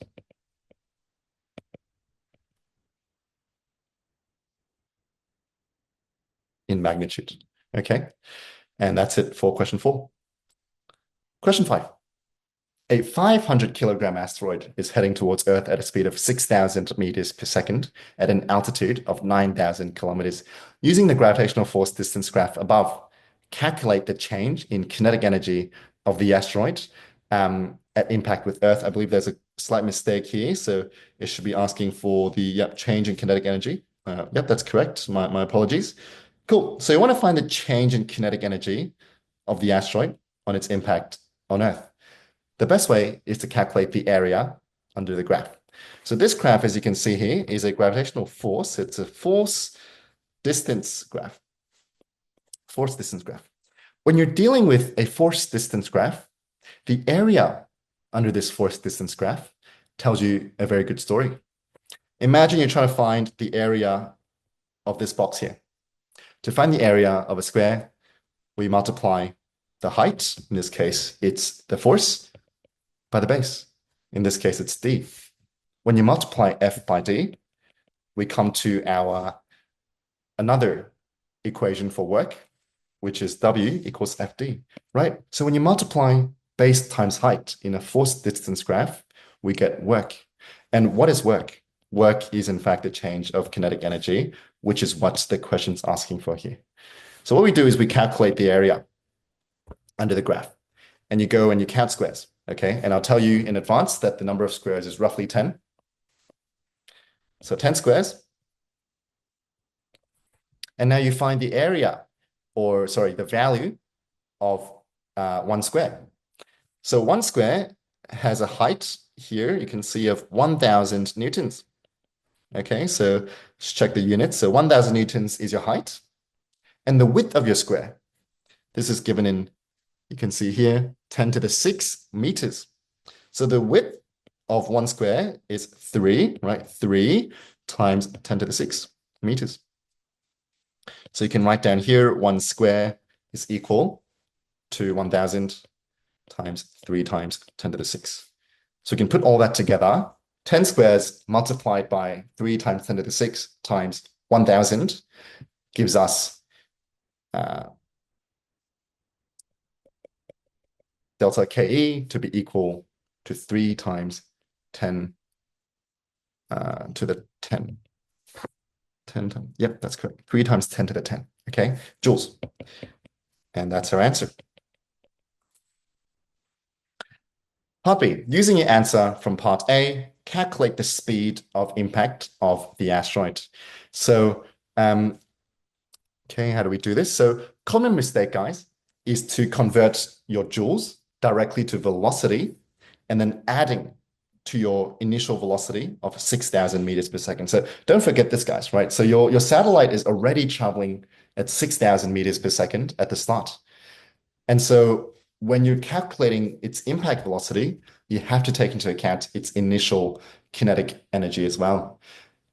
in magnitude. Okay, and that's it for question 4. Question 5. A 500 kilogram asteroid is heading towards Earth at a speed of 6,000 meters per second at an altitude of 9,000 kilometers. Using the gravitational force distance graph above, calculate the change in kinetic energy of the asteroid at impact with Earth. I believe there's a slight mistake here, so it should be asking for the change in kinetic energy. Yep, that's correct. My apologies. Cool. So you want to find the change in kinetic energy of the asteroid on its impact on Earth. The best way is to calculate the area under the graph. So this graph, as you can see here, is a gravitational force. It's a force distance graph. Force distance graph. When you're dealing with a force distance graph, the area under this force distance graph tells you a very good story. Imagine you're trying to find the area of this box here. To find the area of a square, we multiply the height. In this case, it's the force by the base. In this case, it's d. When you multiply F by d, we come to our another equation for work, which is W equals FD, right? So when you multiply base times height in a force distance graph, we get work. And what is work? Work is in fact a change of kinetic energy, which is what the question's asking for here. So what we do is we calculate the area under the graph, and you go and you count squares. Okay, and I'll tell you in advance that the number of squares is roughly 10. So 10 squares. And now you find the area, or sorry, the value of 1 square. So 1 square has a height here, you can see, of 1,000 newtons. Okay, so let's check the units. So 1,000 newtons is your height. And the width of your square, this is given in, you can see here, 10 to the 6 meters. So the width of 1 square is 3, right? 3 times 10 to the 6 meters. So you can write down here 1 square is equal to 1,000 times 3 times 10 to the 6. So you can put all that together. 10 squares multiplied by 3 times 10 to the 6 times 1,000 gives us delta KE to be equal to 3 times 10 to the 10. 10 times, yep, that's correct. 3 times 10 to the 10, okay? Joules. And that's our answer. Part B, using your answer from part A, calculate the speed of impact of the asteroid. So, okay, how do we do this? So, common mistake, guys, is to convert your joules directly to velocity and then adding to your initial velocity of 6,000 meters per second. So don't forget this, guys, right? So your satellite is already traveling at 6,000 meters per second at the start. And so when you're calculating its impact velocity, you have to take into account its initial kinetic energy as well.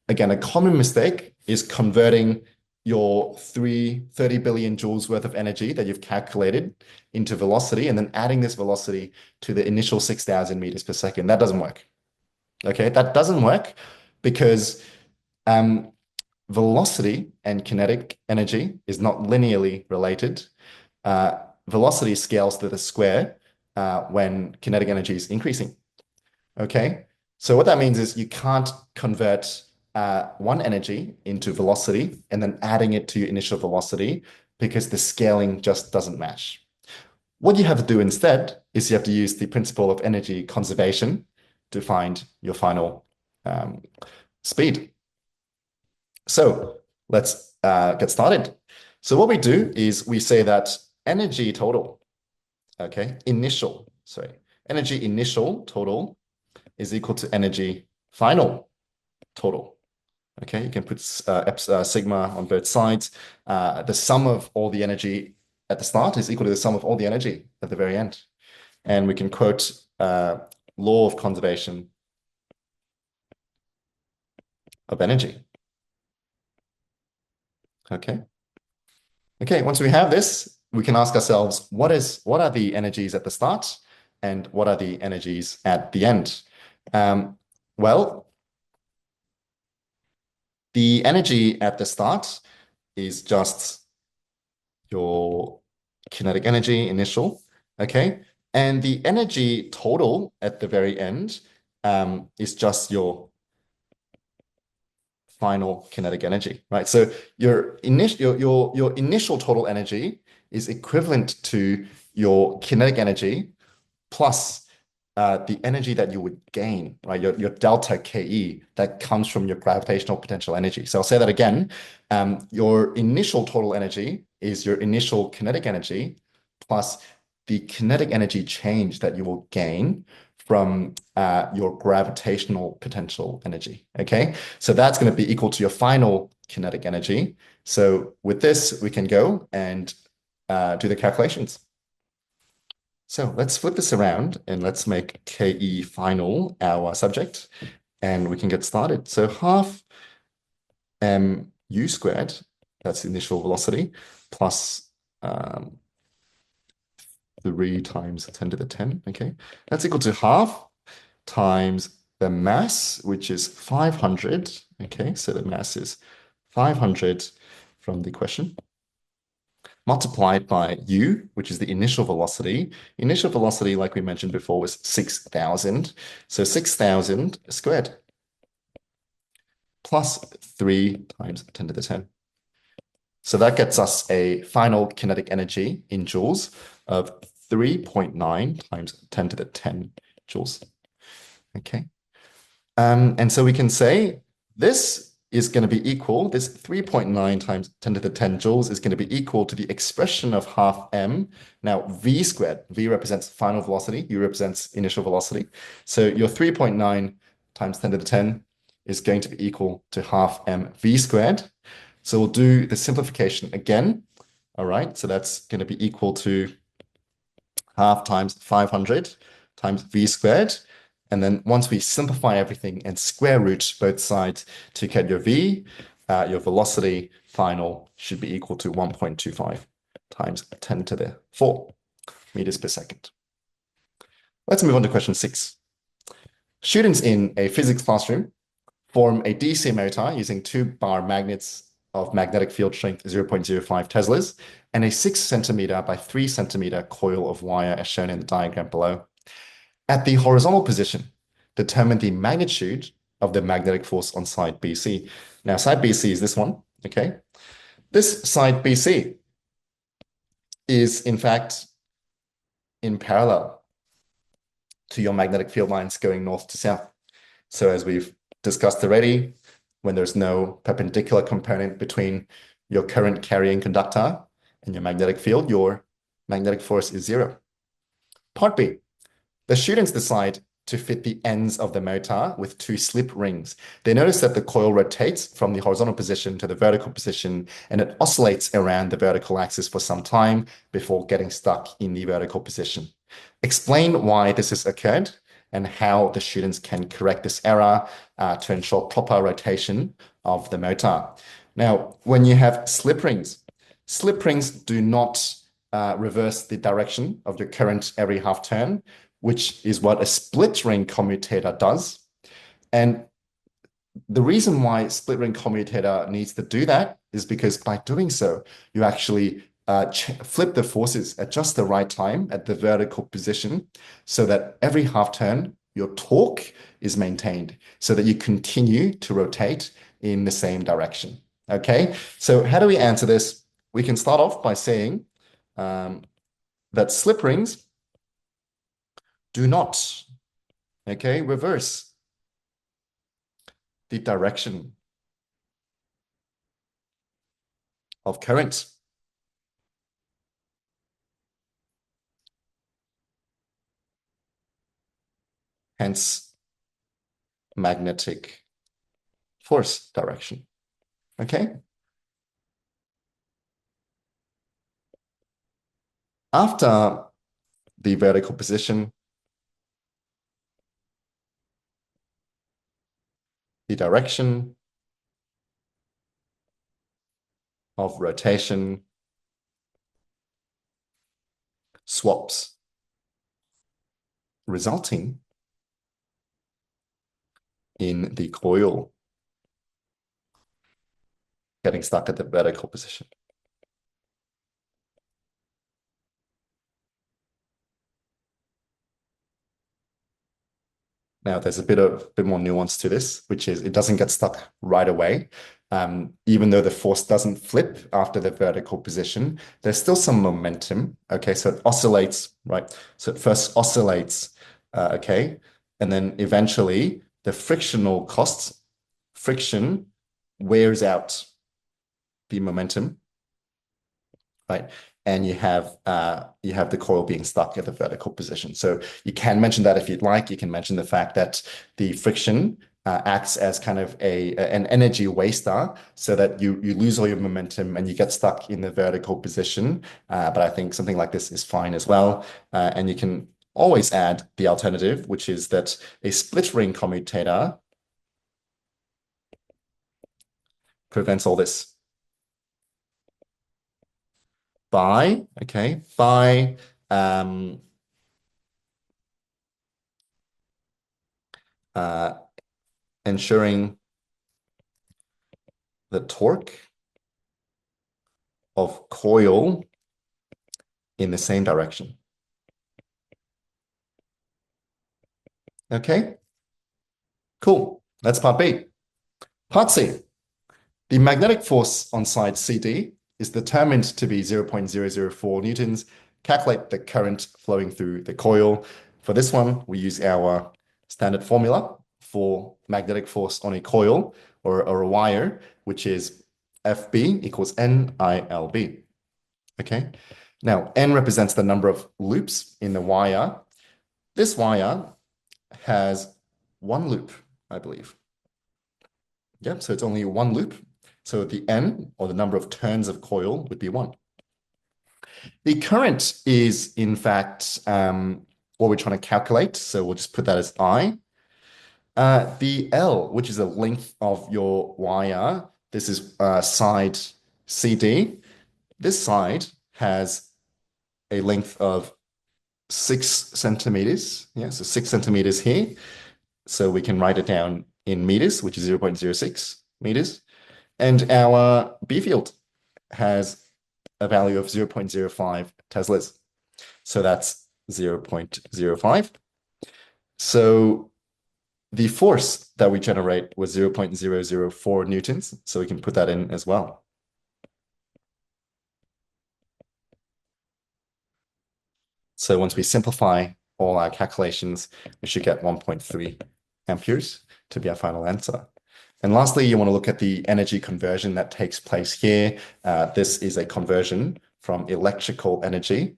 Again, a common mistake is converting your 30 billion joules worth of energy that you've calculated into velocity and then adding this velocity to the initial 6,000 meters per second. That doesn't work. Okay, that doesn't work because velocity and kinetic energy is not linearly related. Velocity scales to the square when kinetic energy is increasing. Okay, so what that means is you can't convert one energy into velocity and then adding it to your initial velocity because the scaling just doesn't match. What you have to do instead is you have to use the principle of energy conservation to find your final speed. So let's get started. So what we do is we say that energy total, okay, energy initial total is equal to energy final total. Okay, you can put sigma on both sides. The sum of all the energy at the start is equal to the sum of all the energy at the very end. And we can quote law of conservation of energy. Okay. Okay, once we have this, we can ask ourselves, what are the energies at the start and what are the energies at the end? Well, the energy at the start is just your kinetic energy initial, okay? And the energy total at the very end is just your final kinetic energy, right? So your initial total energy is equivalent to your kinetic energy plus the energy that you would gain, right? Your delta KE that comes from your gravitational potential energy. So I'll say that again. Your initial total energy is your initial kinetic energy plus the kinetic energy change that you will gain from your gravitational potential energy, okay? So that's going to be equal to your final kinetic energy. So with this, we can go and do the calculations. So let's flip this around and let's make KE final our subject and we can get started. So half mu squared, that's the initial velocity, plus 3 times 10 to the 10, okay? That's equal to half times the mass, which is 500, okay? So the mass is 500 from the question, multiplied by u, which is the initial velocity. Initial velocity, like we mentioned before, was 6,000. So 6,000 squared plus 3 times 10 to the 10. So that gets us a final kinetic energy in joules of 3.9 times 10 to the 10 joules. Okay. And so we can say this is going to be equal, this 3.9 times 10 to the 10 joules is going to be equal to the expression of half m. Now, v squared, v represents final velocity, u represents initial velocity. So your 3.9 times 10 to the 10 is going to be equal to half m v squared. So we'll do the simplification again. All right, so that's going to be equal to half times 500 times v squared. And then once we simplify everything and square root both sides to get your v, your velocity final should be equal to 1.25 times 10 to the 4 meters per second. Let's move on to question 6. Students in a physics classroom form a DC motor using 2-bar magnets of magnetic field strength 0.05 Teslas and a 6 centimeter by 3 centimeter coil of wire as shown in the diagram below. At the horizontal position, determine the magnitude of the magnetic force on side BC. Now, side BC is this one, okay? This side BC is, in fact, in parallel to your magnetic field lines going north to south. So as we've discussed already, when there's no perpendicular component between your current carrying conductor and your magnetic field, your magnetic force is 0. Part B. The students decide to fit the ends of the motor with 2 slip rings. They notice that the coil rotates from the horizontal position to the vertical position, and it oscillates around the vertical axis for some time before getting stuck in the vertical position. Explain why this has occurred and how the students can correct this error to ensure proper rotation of the motor. Now, when you have slip rings do not reverse the direction of your current every half turn, which is what a split ring commutator does. And the reason why split ring commutator needs to do that is because by doing so, you actually flip the forces at just the right time at the vertical position so that every half turn, your torque is maintained so that you continue to rotate in the same direction. Okay, so how do we answer this? We can start off by saying that slip rings do not, okay, reverse the direction of current. Hence, magnetic force direction, okay? After the vertical position, the direction of rotation swaps, resulting in the coil getting stuck at the vertical position. Now, there's a bit more nuance to this, which is it doesn't get stuck right away. Even though the force doesn't flip after the vertical position, there's still some momentum. Okay, so it oscillates, right? So it first oscillates, okay, and then eventually the frictional costs, friction wears out the momentum, right? And you have the coil being stuck at the vertical position. So you can mention that if you'd like. You can mention the fact that the friction acts as kind of an energy waster, so that you lose all your momentum and you get stuck in the vertical position. But I think something like this is fine as well. And you can always add the alternative, which is that a split ring commutator prevents all this by um, uh, ensuring the torque of coil in the same direction. Okay, cool. That's part B. Part C. The magnetic force on side CD is determined to be 0.004 newtons. Calculate the current flowing through the coil. For this one, we use our standard formula for magnetic force on a coil or a wire, which is FB equals NILB. Okay. Now, N represents the number of loops in the wire. This wire has one loop, I believe. Yep, so it's only one loop. So the N, or the number of turns of coil, would be 1. The current is, in fact, what we're trying to calculate. So we'll just put that as I. The L, which is the length of your wire, this is side CD. This side has a length of 6 centimeters. Yeah, so 6 centimeters here. So we can write it down in meters, which is 0.06 meters. And our B field has a value of 0.05 Teslas. So that's 0.05. So the force that we generate was 0.004 newtons. So we can put that in as well. So once we simplify all our calculations, we should get 1.3 amperes to be our final answer. And lastly, you want to look at the energy conversion that takes place here. This is a conversion from electrical energy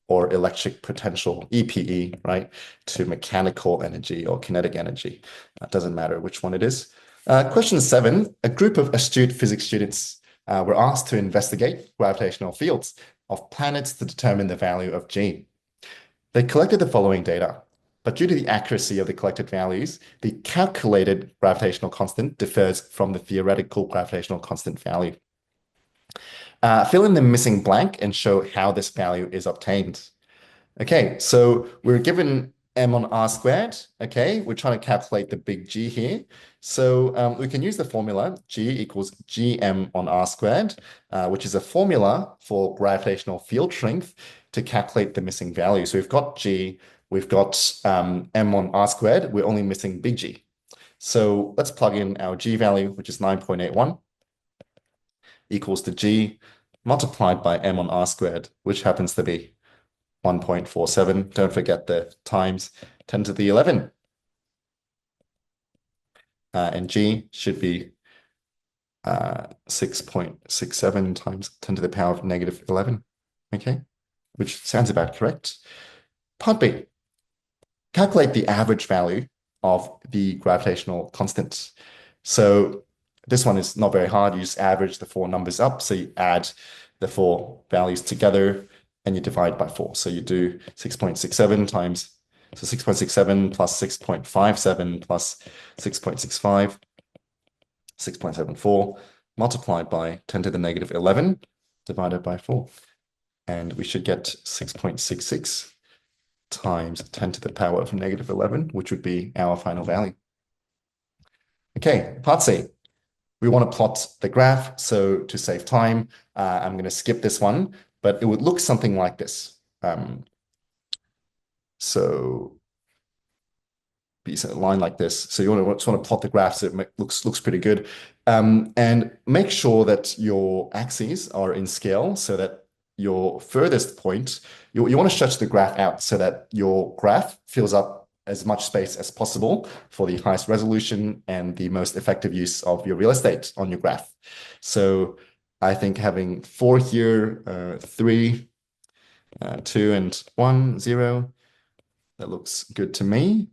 or electric potential, EPE, right, to mechanical energy or kinetic energy. It doesn't matter which one it is. Question 7, a group of astute physics students were asked to investigate gravitational fields of planets to determine the value of G. They collected the following data, but due to the accuracy of the collected values, the calculated gravitational constant differs from the theoretical gravitational constant value. Fill in the missing blank and show how this value is obtained. Okay, so we're given m on r squared. Okay, we're trying to calculate the big G here. So we can use the formula G equals gm on r squared, which is a formula for gravitational field strength to calculate the missing value. So we've got G, we've got m on r squared, we're only missing big G. So let's plug in our G value, which is 9.81, equals to G multiplied by m on r squared, which happens to be 1.47. Don't forget the times 10 to the 11. And G should be 6.67 times 10 to the power of negative 11. Okay, which sounds about correct. Part B, calculate the average value of the gravitational constant. So this one is not very hard. You just average the 4 numbers up. So you add the 4 values together and you divide by 4. So you do 6.67 times, so 6.67 plus 6.57 plus 6.65, 6.74 multiplied by 10 to the negative 11 divided by 4. And we should get 6.66 times 10 to the power of negative 11, which would be our final value. Okay, part C. We want to plot the graph. So to save time, I'm going to skip this one, but it would look something like this. So be a line like this. So you just want to plot the graph so it looks pretty good. And make sure that your axes are in scale so that your furthest point, you want to stretch the graph out so that your graph fills up as much space as possible for the highest resolution and the most effective use of your real estate on your graph. So I think having 4 here, 3, 2 and 1, 0, that looks good to me.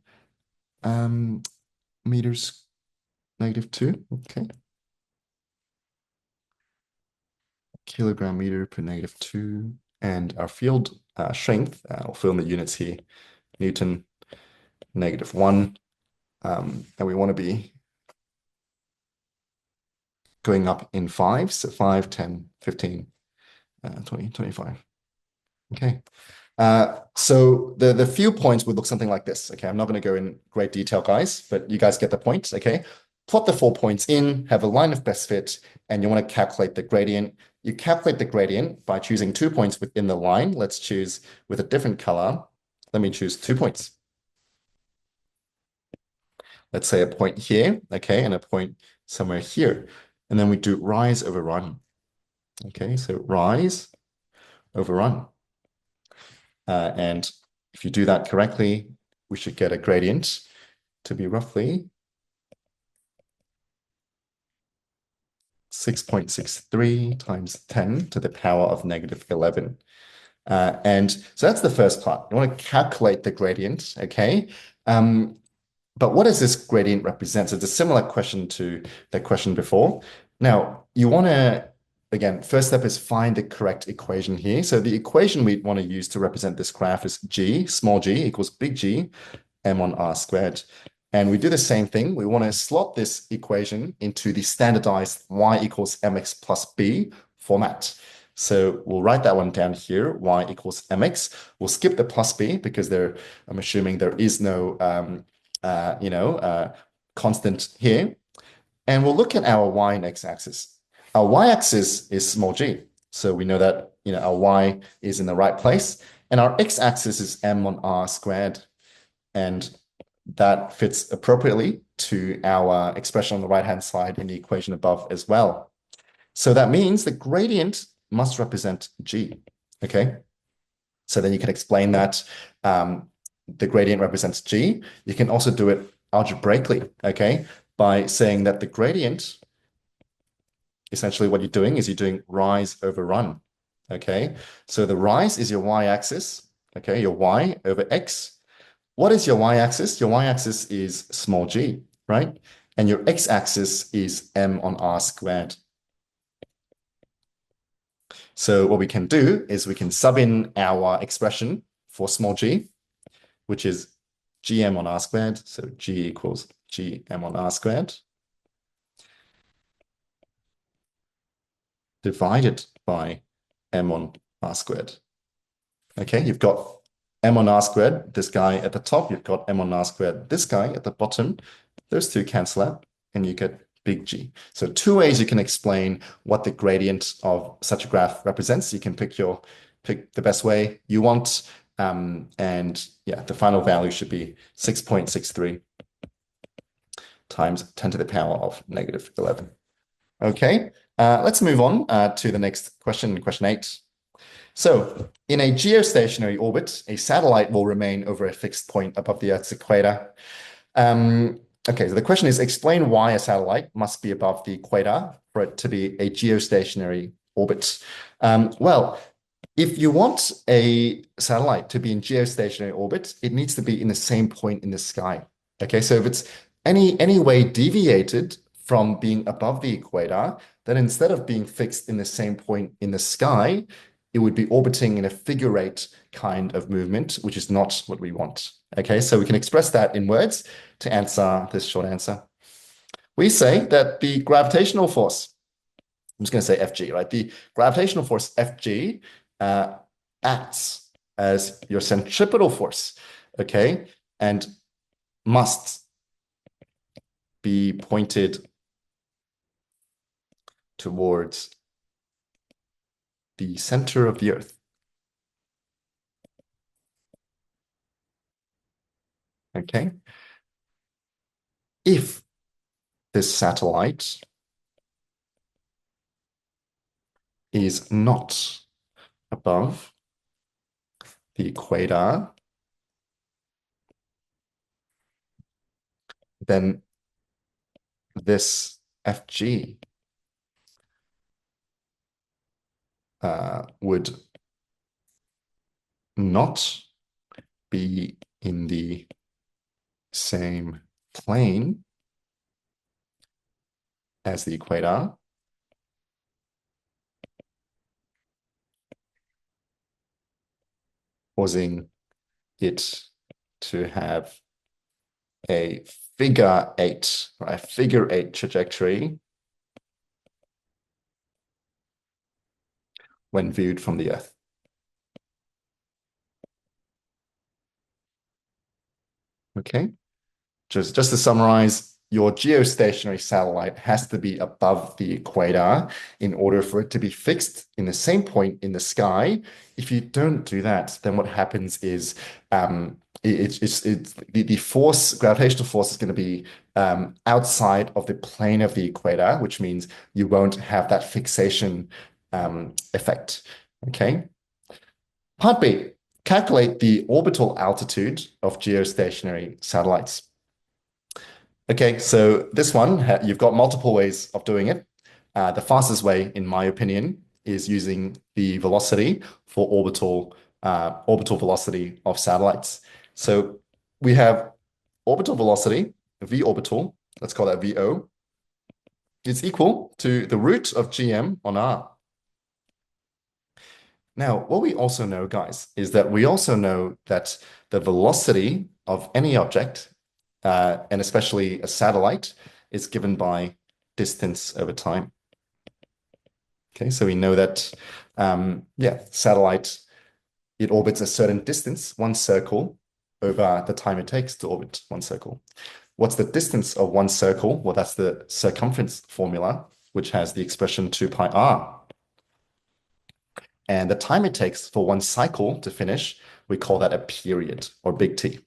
Meters, -2, okay. Kilogram meter per -2. And our field strength, I'll fill in the units here, Newton, -1. And we want to be going up in 5, so 5, 10, 15, 20, 25. Okay. So the few points would look something like this. Okay, I'm not going to go in great detail, guys, but you guys get the point. Okay, plot the 4 points in, have a line of best fit, and you want to calculate the gradient. You calculate the gradient by choosing 2 points within the line. Let's choose with a different color. Let me choose 2 points. Let's say a point here, okay, and a point somewhere here. And then we do rise over run. Okay, so rise over run. And if you do that correctly, we should get a gradient to be roughly 6.63 times 10 to the power of -11. And so that's the first part. You want to calculate the gradient, okay? But what does this gradient represent? So it's a similar question to the question before. Now, you want to, again, first step is find the correct equation here. So the equation we want to use to represent this graph is G, small g equals big G, m on r squared. And we do the same thing. We want to slot this equation into the standardized y equals mx plus b format. So we'll write that one down here, y equals mx. We'll skip the plus b because I'm assuming there is no constant here. And we'll look at our y and x-axis. Our y-axis is small g. So we know that our y is in the right place. And our x-axis is m on r squared. And that fits appropriately to our expression on the right-hand side in the equation above as well. So that means the gradient must represent g, okay? So then you can explain that the gradient represents g. You can also do it algebraically, okay? By saying that the gradient, essentially what you're doing is you're doing rise over run, okay? So the rise is your y-axis, okay? Your y over x. What is your y-axis? Your y-axis is small g, right? And your x-axis is m on r squared. So what we can do is we can sub in our expression for small g, which is gm on r squared. So g equals gm on r squared divided by m on r squared. Okay, you've got m on r squared, this guy at the top, you've got m on r squared, this guy at the bottom. Those two cancel out and you get big G. So 2 ways you can explain what the gradient of such a graph represents. You can pick the best way you want. And yeah, the final value should be 6.63 times 10 to the power of -11. Okay, let's move on to the next question, question 8. So in a geostationary orbit, a satellite will remain over a fixed point above the Earth's equator. Okay, so the question is, explain why a satellite must be above the equator for it to be a geostationary orbit. Well, if you want a satellite to be in geostationary orbit, it needs to be in the same point in the sky. Okay, so if it's any way deviated from being above the equator, then instead of being fixed in the same point in the sky, it would be orbiting in a figure eight kind of movement, which is not what we want. Okay, so we can express that in words to answer this short answer. We say that the gravitational force, I'm just going to say Fg, right? The gravitational force Fg acts as your centripetal force, okay, and must be pointed towards the center of the Earth. Okay, if this satellite is not above the equator, then this FG would not be in the same plane as the equator, causing it to have a figure eight, right? Figure eight trajectory when viewed from the Earth. Okay, just to summarize, your geostationary satellite has to be above the equator in order for it to be fixed in the same point in the sky. If you don't do that, then what happens is the force, gravitational force is going to be outside of the plane of the equator, which means you won't have that fixation effect. Okay. Part B, calculate the orbital altitude of geostationary satellites. Okay, so this one, you've got multiple ways of doing it. The fastest way, in my opinion, is using the velocity for orbital velocity of satellites. So we have orbital velocity, v orbital, let's call that VO, is equal to the root of GM on R. Now, what we also know, guys, is that we also know that the velocity of any object, and especially a satellite, is given by distance over time. Okay, so we know that, satellite, it orbits a certain distance, one circle, over the time it takes to orbit one circle. What's the distance of one circle? Well, that's the circumference formula, which has the expression 2 pi r. And the time it takes for one cycle to finish, we call that a period, or big T.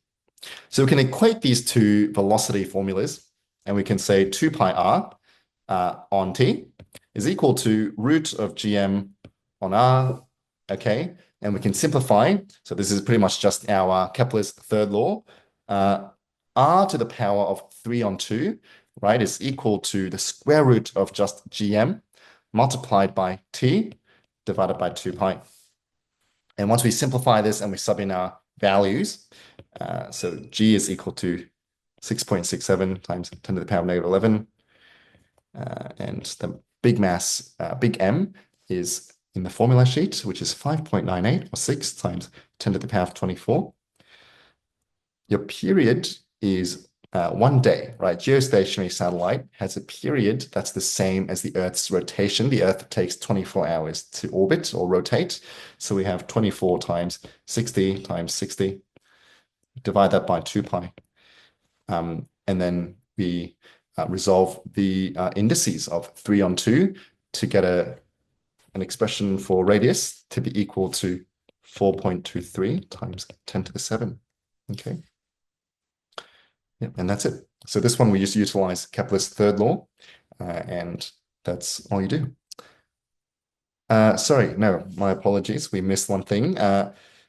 So we can equate these two velocity formulas, and we can say 2 pi r on t is equal to root of gm on r, okay? And we can simplify. So this is pretty much just our Kepler's third law. R to the power of 3 on 2, right, is equal to the square root of just gm multiplied by t divided by 2 pi. And once we simplify this and we sub in our values, so g is equal to 6.67 times 10 to the power of negative 11. And the big mass, big M, is in the formula sheet, which is 5.98, or 6 times 10 to the power of 24. Your period is 1 day, right? Geostationary satellite has a period that's the same as the Earth's rotation. The Earth takes 24 hours to orbit or rotate. So we have 24 times 60 times 60. Divide that by 2 pi. And then we resolve the indices of 3 on 2 to get an expression for radius to be equal to 4.23 times 10 to the 7. Okay. Yeah, and that's it. So this one we just utilize Kepler's third law, and that's all you do. Sorry, no, my apologies. We missed one thing.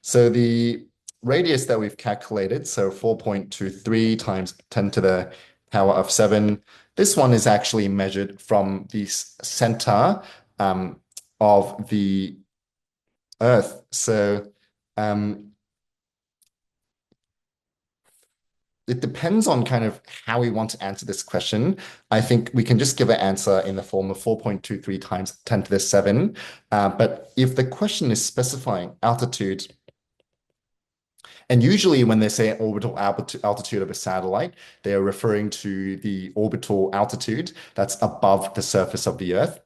So the radius that we've calculated, so 4.23 times 10 to the power of 7, this one is actually measured from the center of the Earth. So it depends on kind of how we want to answer this question. I think we can just give an answer in the form of 4.23 times 10 to the 7. But if the question is specifying altitude, and usually when they say orbital altitude of a satellite, they are referring to the orbital altitude that's above the surface of the Earth.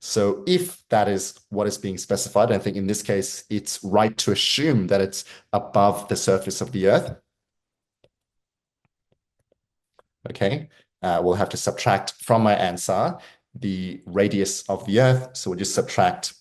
So if that is what is being specified, I think in this case, it's right to assume that it's above the surface of the Earth. Okay, we'll have to subtract from my answer the radius of the Earth. So we'll just subtract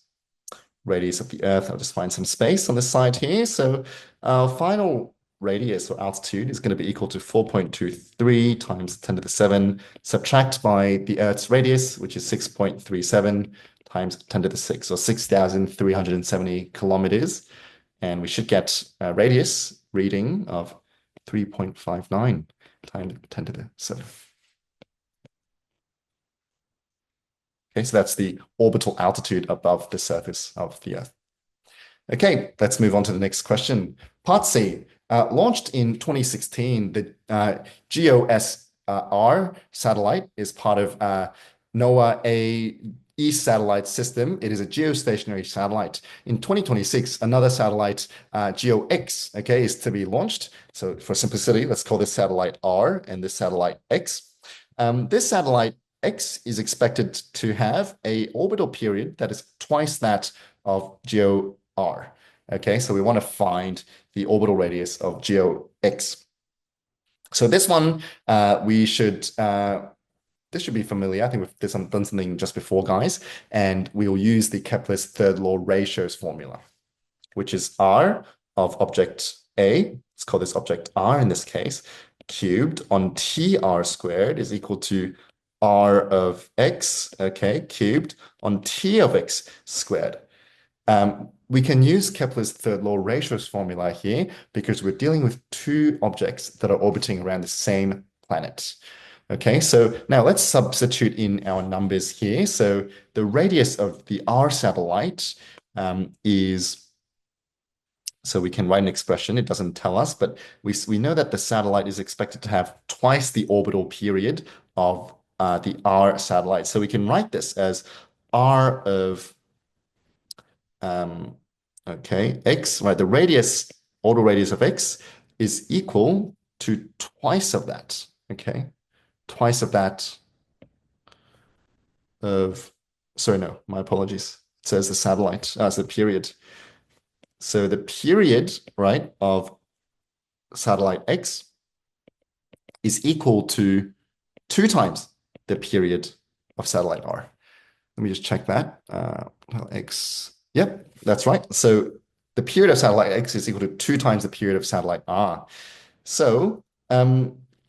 radius of the Earth. I'll just find some space on the side here. So our final radius or altitude is going to be equal to 4.23 times 10 to the 7, subtract by the Earth's radius, which is 6.37 times 10 to the 6, or 6,370 kilometers. And we should get a radius reading of 3.59 times 10 to the 7. Okay, so that's the orbital altitude above the surface of the Earth. Okay, let's move on to the next question. Part C. Launched in 2016, the GOSR satellite is part of NOAA East satellite system. It is a geostationary satellite. In 2026, another satellite, GeoX, okay, is to be launched. So for simplicity, let's call this satellite R and this satellite X. This satellite X is expected to have a orbital period that is twice that of GeoR. Okay, so we want to find the orbital radius of GeoX. So this one, this should be familiar. I think we've done something just before, guys. And we will use the Kepler's third law ratios formula, which is R of object A, let's call this object R in this case, cubed on TR squared is equal to R of X, okay, cubed on T of X squared. We can use Kepler's third law ratios formula here because we're dealing with two objects that are orbiting around the same planet. Okay, so now let's substitute in our numbers here. So the radius of the R satellite is, so we can write an expression, it doesn't tell us, but we know that the satellite is expected to have twice the orbital period of the R satellite. So we can write this as R of X, right? The radius, orbital radius of X is equal to twice of that, okay? Twice of that of, sorry, no, my apologies. It says the satellite, as the period. So the period, right, of satellite X is equal to 2 times the period of satellite R. Let me just check that. X, yep, that's right. So the period of satellite X is equal to 2 times the period of satellite R. So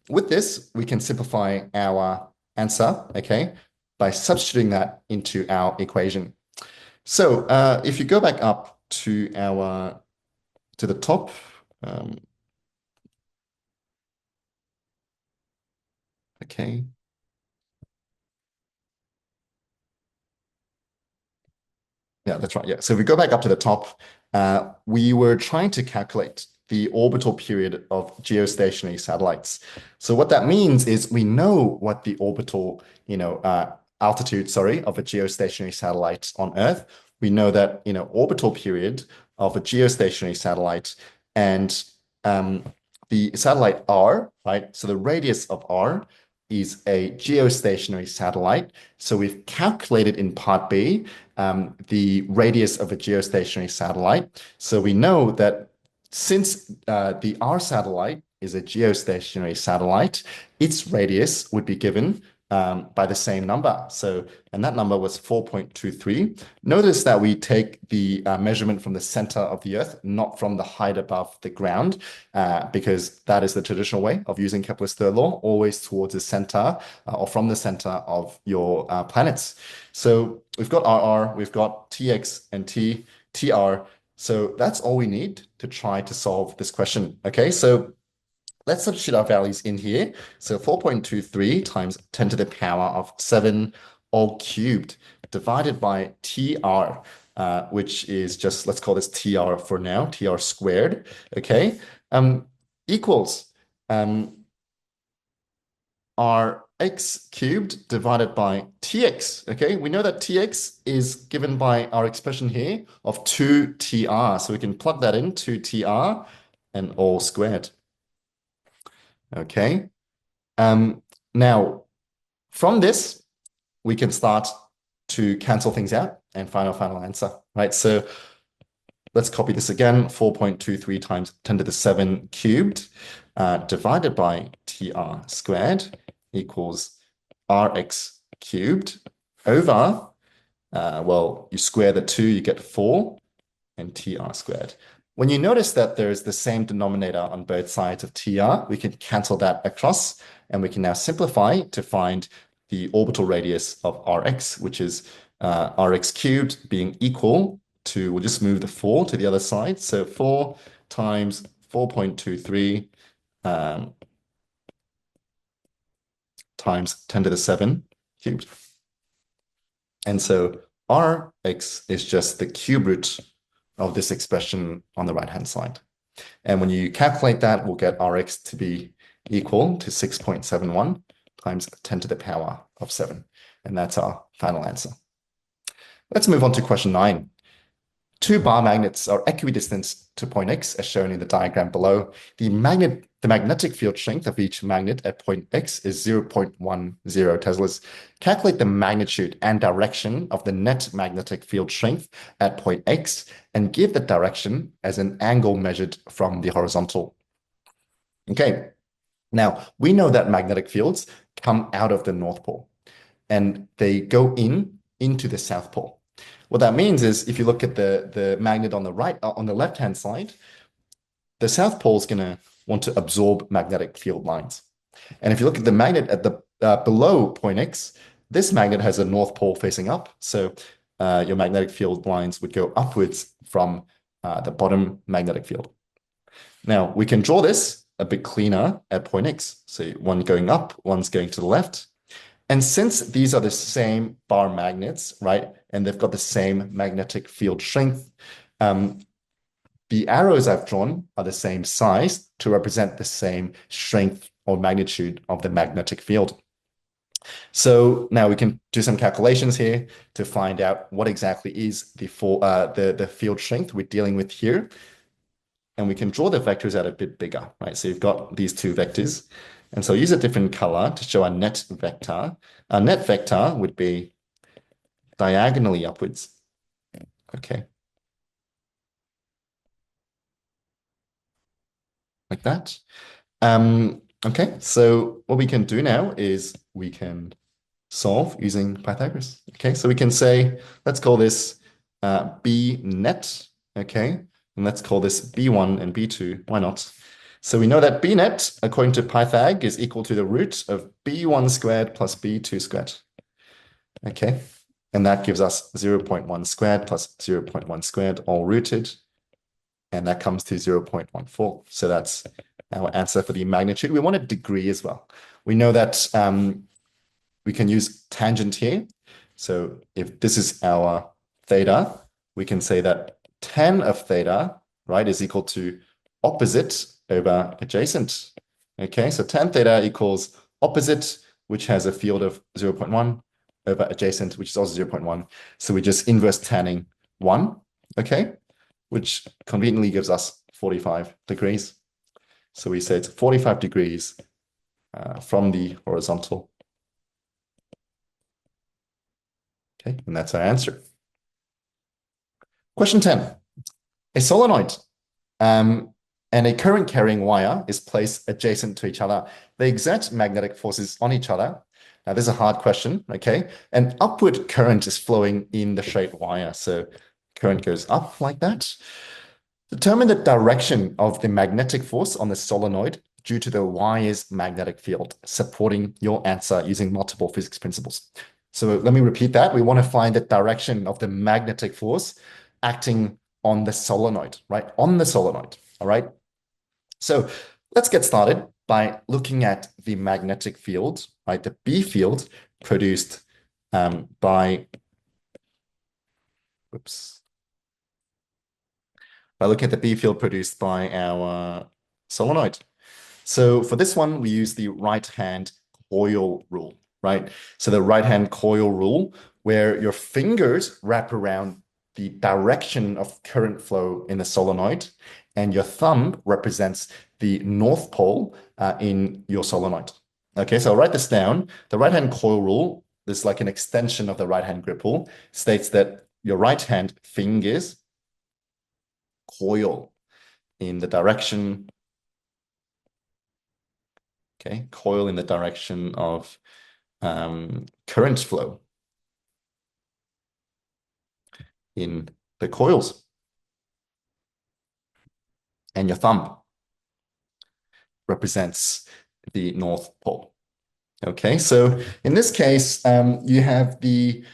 with this, we can simplify our answer, okay, by substituting that into our equation. So if you go back up to the top, okay. Yeah, that's right. Yeah. So if we go back up to the top, we were trying to calculate the orbital period of geostationary satellites. So what that means is we know what the orbital, altitude, sorry, of a geostationary satellite on Earth. We know that, orbital period of a geostationary satellite and the satellite R, right? So the radius of R is a geostationary satellite. So we've calculated in part B the radius of a geostationary satellite. So we know that since the R satellite is a geostationary satellite, its radius would be given by the same number. So, and that number was 4.23. Notice that we take the measurement from the center of the Earth, not from the height above the ground, because that is the traditional way of using Kepler's third law, always towards the center or from the center of your planets. So we've got RR, we've got TX and TR. So that's all we need to try to solve this question. Okay, so let's substitute our values in here. So 4.23 times 10 to the power of 7 all cubed divided by TR, which is just, let's call this TR for now, TR squared, okay, equals Rx cubed divided by Tx, okay? We know that Tx is given by our expression here of 2TR, so we can plug that in, 2TR and all squared. Okay. Now, from this, we can start to cancel things out and find our final answer, right? So let's copy this again, 4.23 times 10 to the 7 cubed divided by TR squared equals Rx cubed over, well, you square the 2, you get 4, and TR squared. When you notice that there's the same denominator on both sides of TR, we can cancel that across, and we can now simplify to find the orbital radius of Rx, which is Rx cubed being equal to, we'll just move the 4 to the other side. So 4 times 4.23 times 10 to the 7 cubed. And so Rx is just the cube root of this expression on the right-hand side. And when you calculate that, we'll get Rx to be equal to 6.71 times 10 to the power of 7. And that's our final answer. Let's move on to question 9. Two bar magnets are equidistant to point X, as shown in the diagram below. The magnetic field strength of each magnet at point X is 0.10 Teslas. Calculate the magnitude and direction of the net magnetic field strength at point X and give the direction as an angle measured from the horizontal. Okay, now we know that magnetic fields come out of the North Pole and they go into the South Pole. What that means is if you look at the magnet on the right, on the left-hand side, the South Pole is going to want to absorb magnetic field lines. And if you look at the magnet at the below point X, this magnet has a North Pole facing up. So your magnetic field lines would go upwards from the bottom magnetic field. Now we can draw this a bit cleaner at point X. So one going up, one's going to the left. And since these are the same bar magnets, right, and they've got the same magnetic field strength, the arrows I've drawn are the same size to represent the same strength or magnitude of the magnetic field. So now we can do some calculations here to find out what exactly is the field strength we're dealing with here. And we can draw the vectors out a bit bigger, right? So you've got these two vectors. And so use a different color to show our net vector. Our net vector would be diagonally upwards. Okay. Like that. Okay, so what we can do now is we can solve using Pythagoras. Okay, so we can say, let's call this B net, okay? And let's call this B1 and B2, why not? So we know that B net, according to Pythag, is equal to the root of B1 squared plus B2 squared. Okay, and that gives us 0.1 squared plus 0.1 squared, all rooted, and that comes to 0.14. So that's our answer for the magnitude. We want a degree as well. We know that we can use tangent here. So if this is our theta, we can say that tan of theta, right, is equal to opposite over adjacent. Okay, so tan theta equals opposite, which has a field of 0.1, over adjacent, which is also 0.1. So we just inverse tanning 1, okay, which conveniently gives us 45 degrees. So we say it's 45 degrees from the horizontal. Okay, and that's our answer. Question 10. A solenoid and a current carrying wire is placed adjacent to each other. They exert magnetic forces on each other. Now, this is a hard question, okay? An upward current is flowing in the straight wire. So current goes up like that. Determine the direction of the magnetic force on the solenoid due to the wire's magnetic field, supporting your answer using multiple physics principles. So let me repeat that. We want to find the direction of the magnetic force acting on the solenoid, right? On the solenoid, all right? So let's get started by looking at the magnetic field, right? The B field produced by looking at the B field produced by our solenoid. So for this one, we use the right-hand coil rule, right? So the right-hand coil rule, where your fingers wrap around the direction of current flow in the solenoid, and your thumb represents the North Pole in your solenoid. Okay, so I'll write this down. The right-hand coil rule, this is like an extension of the right-hand grip rule, states that your right-hand fingers coil in the direction, okay, coil in the direction of current flow in the coils. and your thumb represents the North Pole. Okay, so in this case, you have the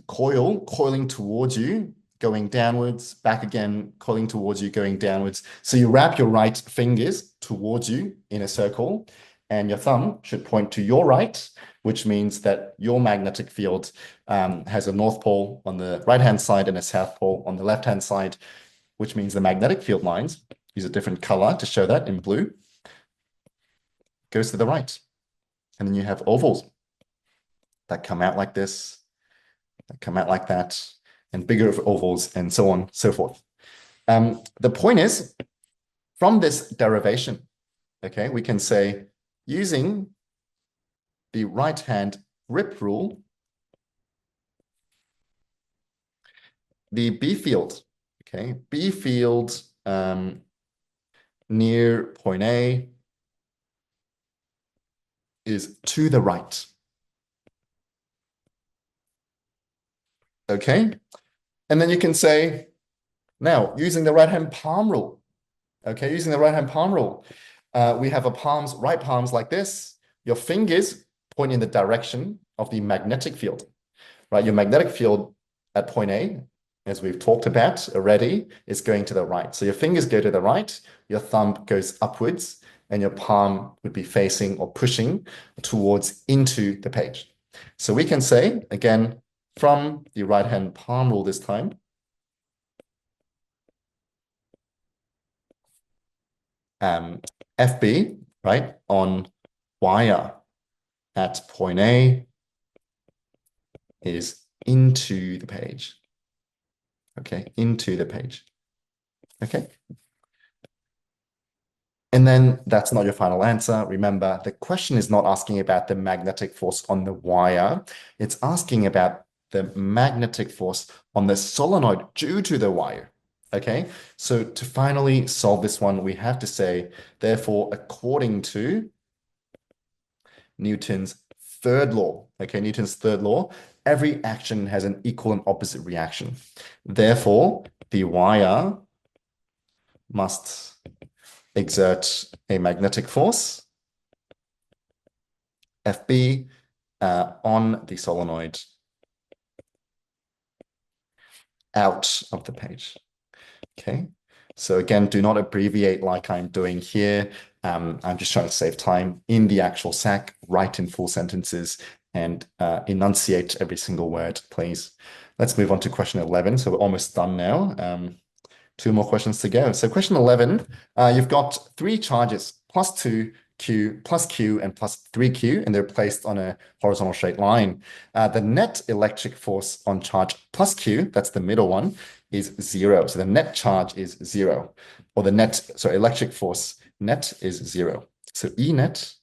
coil coiling towards you, going downwards, back again, coiling towards you, going downwards. So you wrap your right fingers towards you in a circle, and your thumb should point to your right, which means that your magnetic field has a North Pole on the right-hand side and a South Pole on the left-hand side, which means the magnetic field lines, use a different color to show that in blue, goes to the right. And then you have ovals that come out like this, that come out like that, and bigger ovals, and so on, so forth. The point is, from this derivation, okay, we can say, using the right-hand grip rule, the B field, okay, B field near point A is to the right. Okay, and then you can say, now, using the right-hand palm rule, okay, using the right-hand palm rule, we have right palms like this. Your fingers point in the direction of the magnetic field, right? Your magnetic field at point A, as we've talked about already, is going to the right. So your fingers go to the right, your thumb goes upwards, and your palm would be facing or pushing towards into the page. So we can say, again, from the right-hand palm rule this time, FB, right, on wire at point A is into the page. Okay, into the page. Okay. And then that's not your final answer. Remember, the question is not asking about the magnetic force on the wire. It's asking about the magnetic force on the solenoid due to the wire. Okay, so to finally solve this one, we have to say, therefore, according to Newton's third law, okay, Newton's third law, every action has an equal and opposite reaction. Therefore, the wire must exert a magnetic force, FB, on the solenoid out of the page. Okay, so again, do not abbreviate like I'm doing here. I'm just trying to save time in the actual SAC, write in full sentences and enunciate every single word, please. Let's move on to question 11. So we're almost done now. 2 more questions to go. So question 11, you've got 3 charges, +2, Q, +Q, and +3Q, and they're placed on a horizontal straight line. The net electric force on charge +Q, that's the middle one, is 0. So the net charge is 0. Or the electric force net is 0. So E net,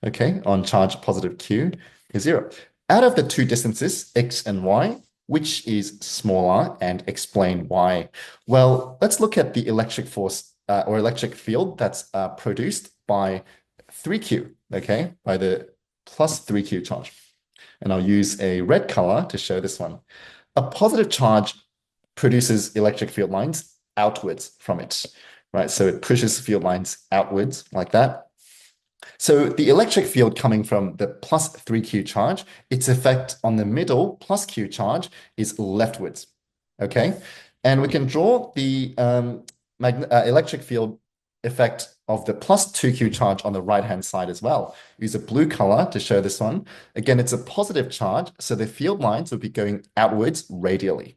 okay, on charge +Q is 0. Out of the 2 distances, X and Y, which is smaller, and explain why? Well, let's look at the electric force or electric field that's produced by 3Q, okay, by the +3Q charge. And I'll use a red color to show this one. A positive charge produces electric field lines outwards from it, right? So it pushes field lines outwards like that. So the electric field coming from the +3Q charge, its effect on the middle +Q charge is leftwards, okay? And we can draw the electric field effect of the +2Q charge on the right-hand side as well. Use a blue color to show this one. Again, it's a positive charge, so the field lines would be going outwards radially.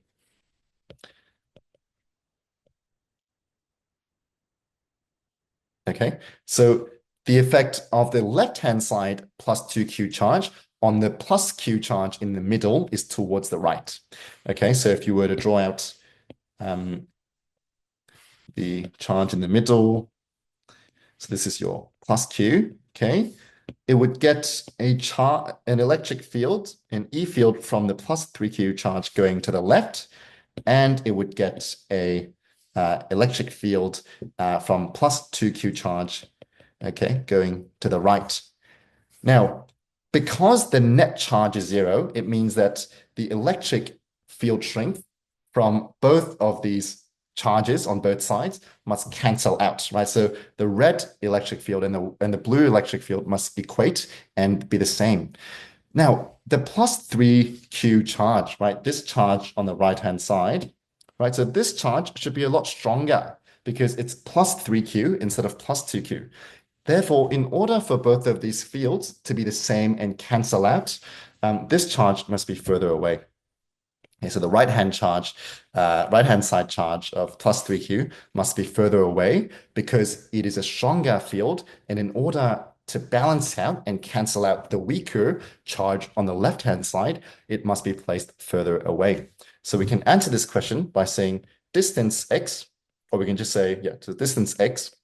Okay, so the effect of the left-hand side +2Q charge on the +Q charge in the middle is towards the right. Okay, so if you were to draw out the charge in the middle, so this is your +Q, okay, it would get an electric field, an E field from the +3Q charge going to the left, and it would get a electric field from +2Q charge, okay, going to the right. Now, because the net charge is 0, it means that the electric field strength from both of these charges on both sides must cancel out, right? So the red electric field and the blue electric field must equate and be the same. Now, the plus 3Q charge, right? This charge on the right-hand side, right? So this charge should be a lot stronger because it's plus 3Q instead of plus 2Q. Therefore, in order for both of these fields to be the same and cancel out, this charge must be further away. Okay, so the right-hand side charge of plus 3Q must be further away because it is a stronger field. And in order to balance out and cancel out the weaker charge on the left-hand side, it must be placed further away. So we can answer this question by saying distance x, or we can just say, yeah, so distance x,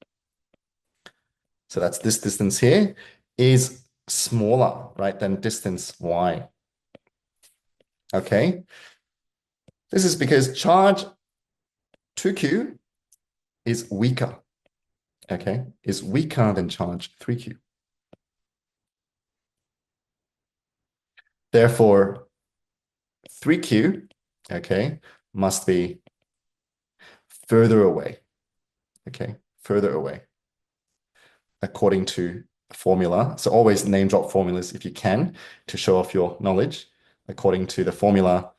so that's this distance here, is smaller, right, than distance y. Okay. This is because charge 2Q is weaker, okay, is weaker than charge 3Q. Therefore, 3Q, okay, must be further away, okay, further away, according to formula. So always name drop formulas if you can to show off your knowledge. According to the formula,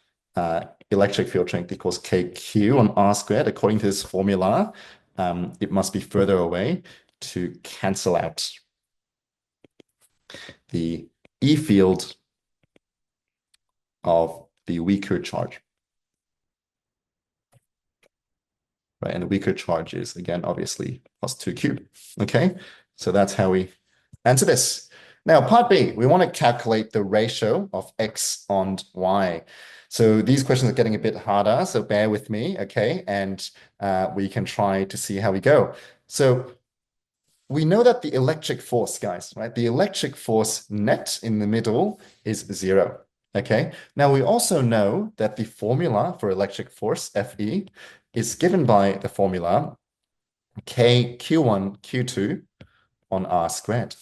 electric field strength equals KQ on R squared. According to this formula, it must be further away to cancel out the E field of the weaker charge. Right, and the weaker charge is, again, obviously plus 2Q. Okay, so that's how we answer this. Now, part B, we want to calculate the ratio of X and Y. So these questions are getting a bit harder, so bear with me, okay? And we can try to see how we go. So we know that the electric force, guys, right? The electric force net in the middle is 0, okay? Now, we also know that the formula for electric force, Fe, is given by the formula KQ1, Q2 on R squared,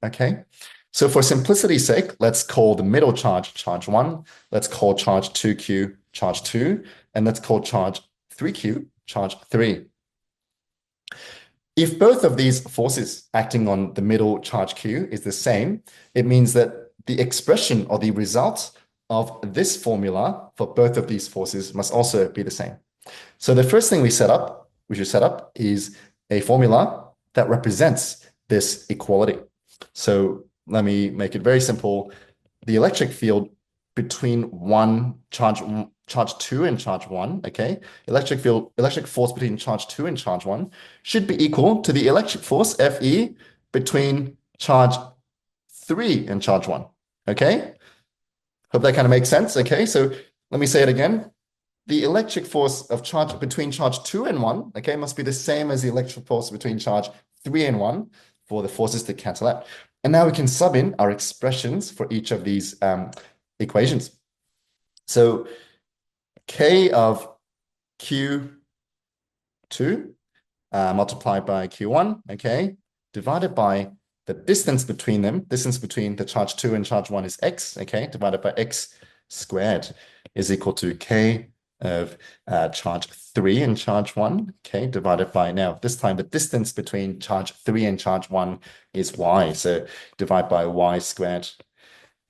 okay? So for simplicity's sake, let's call the middle charge, charge 1. Let's call charge 2Q, charge 2. And let's call charge 3Q, charge 3. If both of these forces acting on the middle charge Q is the same, it means that the expression or the result of this formula for both of these forces must also be the same. So the first thing we should set up is a formula that represents this equality. So let me make it very simple. The electric field between charge 2 and charge 1, okay? Electric force between charge 2 and charge 1 should be equal to the electric force, Fe, between charge 3 and charge 1, okay? Hope that kind of makes sense, okay? So let me say it again. The electric force of charge between charge 2 and 1, okay, must be the same as the electric force between charge 3 and 1 for the forces to cancel out. And now we can sub in our expressions for each of these equations. So K of Q2 multiplied by Q1, okay, divided by the distance between them. Distance between the charge 2 and charge 1 is X, okay, divided by X squared is equal to K of charge 3 and charge 1, okay, divided by, now this time the distance between charge 3 and charge 1 is Y, so divide by Y squared.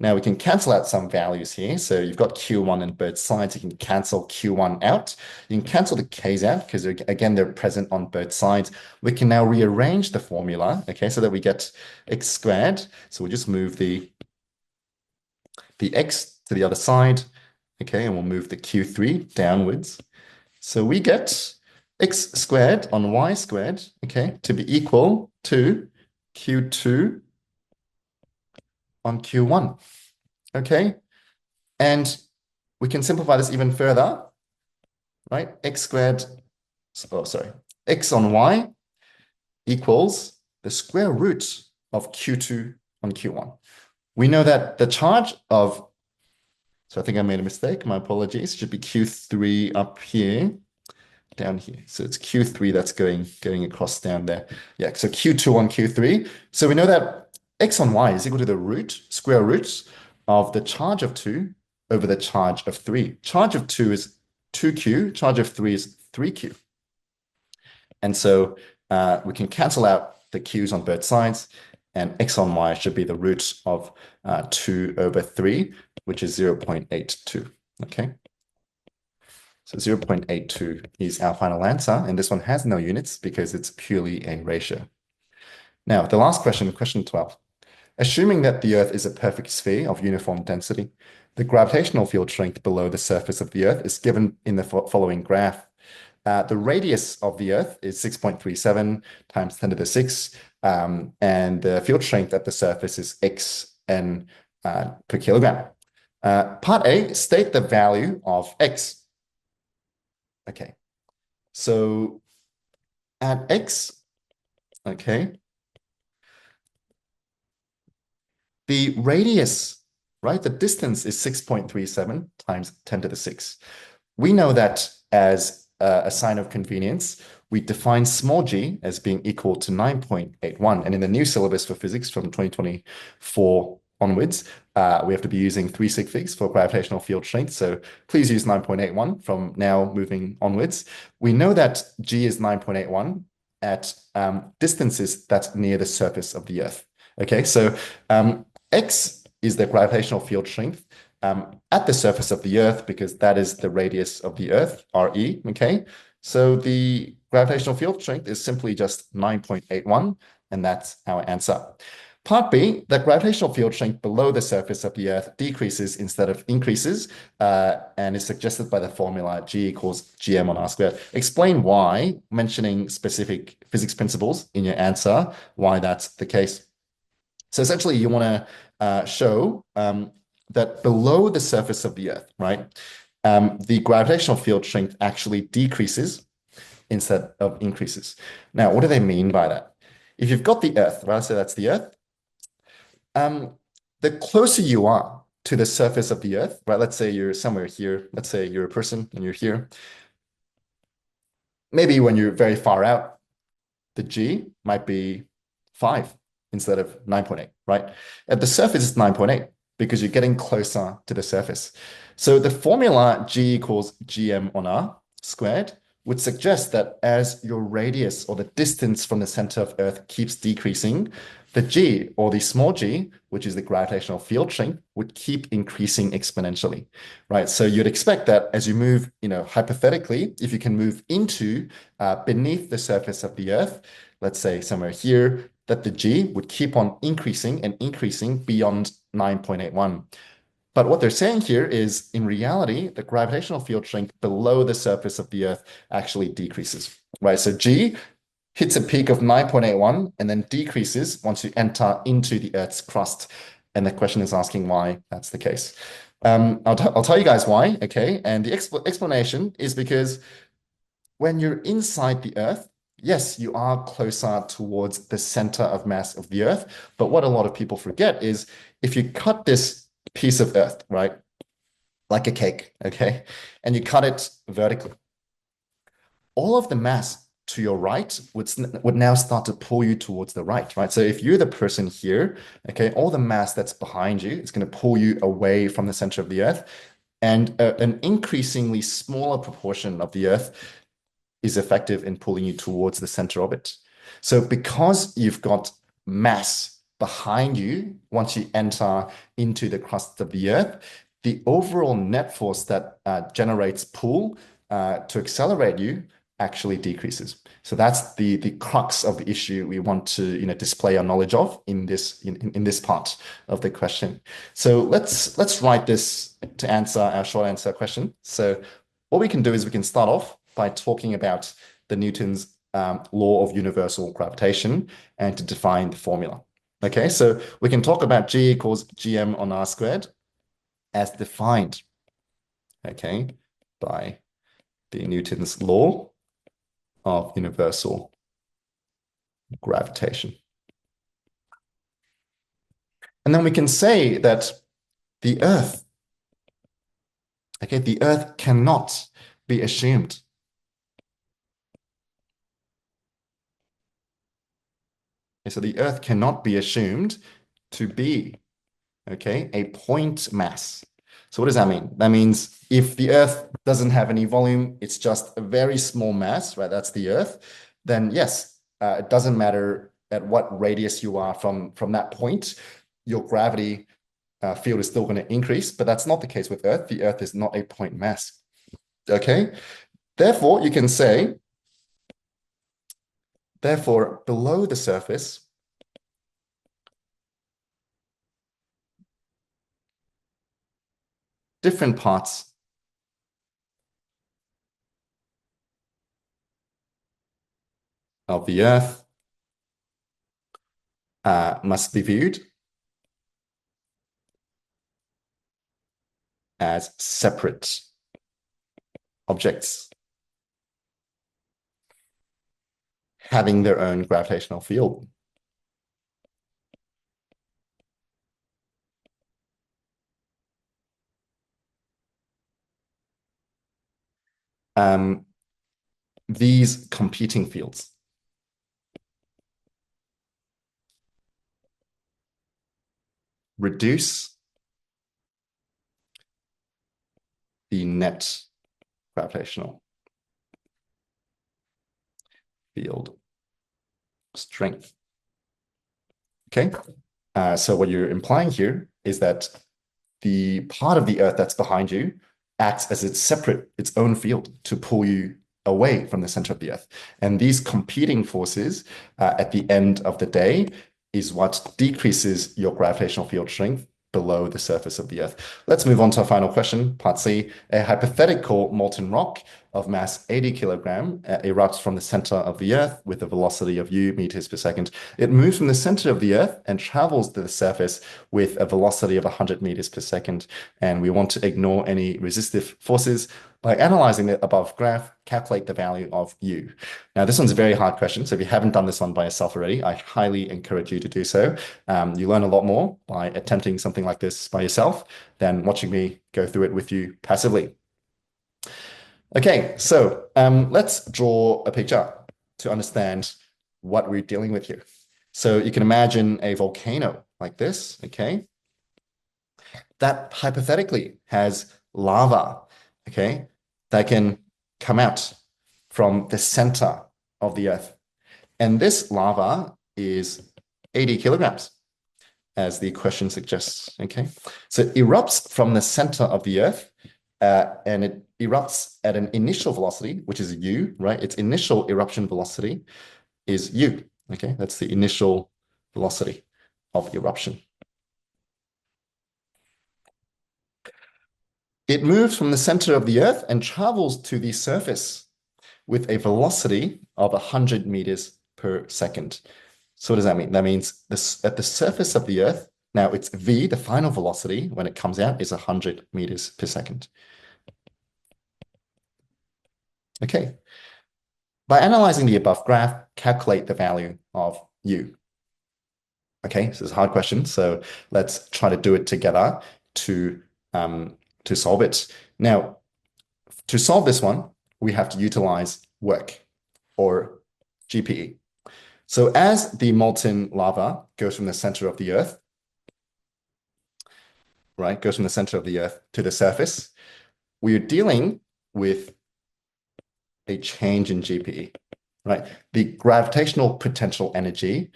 Now we can cancel out some values here. So you've got Q1 on both sides. You can cancel Q1 out. You can cancel the K's out because, again, they're present on both sides. We can now rearrange the formula, okay, so that we get X squared. So we'll just move the X to the other side, okay, and we'll move the Q3 downwards. So we get X squared on Y squared, okay, to be equal to Q2 on Q1, okay? And we can simplify this even further, right? X squared, X on Y equals the square root of Q2 on Q1. We know that the charge of, so I think I made a mistake, my apologies, should be Q3 up here, down here. So it's Q3 that's going across down there. Yeah, so Q2 on Q3. So we know that X on Y is equal to the square root of the charge of 2 over the charge of 3. Charge of 2 is 2Q, charge of 3 is 3Q. And so we can cancel out the q's on both sides, and x on y should be the root of 2 over 3, which is 0.82, okay? So 0.82 is our final answer, and this one has no units because it's purely a ratio. Now, the last question, question 12. Assuming that the Earth is a perfect sphere of uniform density, the gravitational field strength below the surface of the Earth is given in the following graph. The radius of the Earth is 6.37 times 10 to the 6, and the field strength at the surface is xn per kilogram. Part A, state the value of x. Okay, so at x, okay, the radius, right, the distance is 6.37 times 10 to the 6. We know that as a sign of convenience, we define small g as being equal to 9.81. And in the new syllabus for physics from 2024 onwards, we have to be using 3 sig figs for gravitational field strength. So please use 9.81 from now moving onwards. We know that g is 9.81 at distances that's near the surface of the Earth. Okay, so x is the gravitational field strength at the surface of the Earth, because that is the radius of the Earth, RE, okay? So the gravitational field strength is simply just 9.81, and that's our answer. Part B, the gravitational field strength below the surface of the Earth decreases instead of increases, and is suggested by the formula G equals gm on r squared. Explain why, mentioning specific physics principles in your answer, why that's the case. So essentially, you want to show that below the surface of the Earth, right, the gravitational field strength actually decreases instead of increases. Now, what do they mean by that? If you've got the Earth, right, so that's the Earth, the closer you are to the surface of the Earth, right, let's say you're somewhere here, let's say you're a person and you're here, maybe when you're very far out, the G might be 5 instead of 9.8, right? At the surface, it's 9.8 because you're getting closer to the surface. So the formula G equals gm on r squared would suggest that as your radius or the distance from the center of Earth keeps decreasing, the G, or the small g, which is the gravitational field strength, would keep increasing exponentially, right? So you'd expect that as you move, hypothetically, if you can move into beneath the surface of the Earth, let's say somewhere here, that the G would keep on increasing and increasing beyond 9.81. But what they're saying here is, in reality, the gravitational field strength below the surface of the Earth actually decreases, right? So G hits a peak of 9.81 and then decreases once you enter into the Earth's crust. And the question is asking why that's the case. I'll tell you guys why, okay? And the explanation is because when you're inside the Earth, yes, you are closer towards the center of mass of the Earth. But what a lot of people forget is if you cut this piece of Earth, right, like a cake, okay, and you cut it vertically, all of the mass to your right would now start to pull you towards the right, right? So if you're the person here, okay, all the mass that's behind you is going to pull you away from the center of the Earth, and an increasingly smaller proportion of the Earth is effective in pulling you towards the center of it. So because you've got mass behind you, once you enter into the crust of the Earth, the overall net force that generates pull to accelerate you actually decreases. So that's the crux of the issue we want to display our knowledge of in this part of the question. So let's write this to answer our short answer question. So what we can do is we can start off by talking about the Newton's law of universal gravitation and to define the formula. Okay, so we can talk about G equals gm on r squared as defined, okay, by the Newton's law of universal gravitation. And then we can say that the Earth, okay, the Earth cannot be assumed so the Earth cannot be assumed to be, okay, a point mass. So what does that mean? That means if the Earth doesn't have any volume, it's just a very small mass, right? That's the Earth. then yes, it doesn't matter at what radius you are from that point, your gravity field is still going to increase, but that's not the case with Earth. The Earth is not a point mass. Okay, therefore you can say, therefore below the surface, different parts of the Earth must be viewed as separate objects having their own gravitational field. These competing fields reduce the net gravitational field strength. Okay, so what you're implying here is that the part of the Earth that's behind you acts as its own field to pull you away from the center of the Earth. And these competing forces at the end of the day is what decreases your gravitational field strength below the surface of the Earth. Let's move on to our final question, part C. A hypothetical molten rock of mass 80 kilogram erupts from the center of the Earth with a velocity of u meters per second. It moves from the center of the Earth and travels to the surface with a velocity of 100 meters per second. And we want to ignore any resistive forces. By analyzing the above graph, calculate the value of u. Now, this one's a very hard question, so if you haven't done this one by yourself already, I highly encourage you to do so. You learn a lot more by attempting something like this by yourself than watching me go through it with you passively. Okay, so let's draw a picture to understand what we're dealing with here. So you can imagine a volcano like this, okay? That hypothetically has lava, okay, that can come out from the center of the Earth. And this lava is 80 kilograms, as the question suggests, okay? So it erupts from the center of the Earth, and it erupts at an initial velocity, which is u, right? Its initial eruption velocity is u, okay? That's the initial velocity of eruption. It moves from the center of the Earth and travels to the surface with a velocity of 100 meters per second. So what does that mean? That means this, at the surface of the Earth, now it's v, the final velocity, when it comes out, is 100 meters per second. Okay. By analyzing the above graph, calculate the value of u. Okay, so it's a hard question, so let's try to do it together to solve it. Now, to solve this one, we have to utilize work, or GPE. So as the molten lava goes from the center of the Earth, right, goes from the center of the Earth to the surface, we are dealing with a change in GPE, right? The gravitational potential energy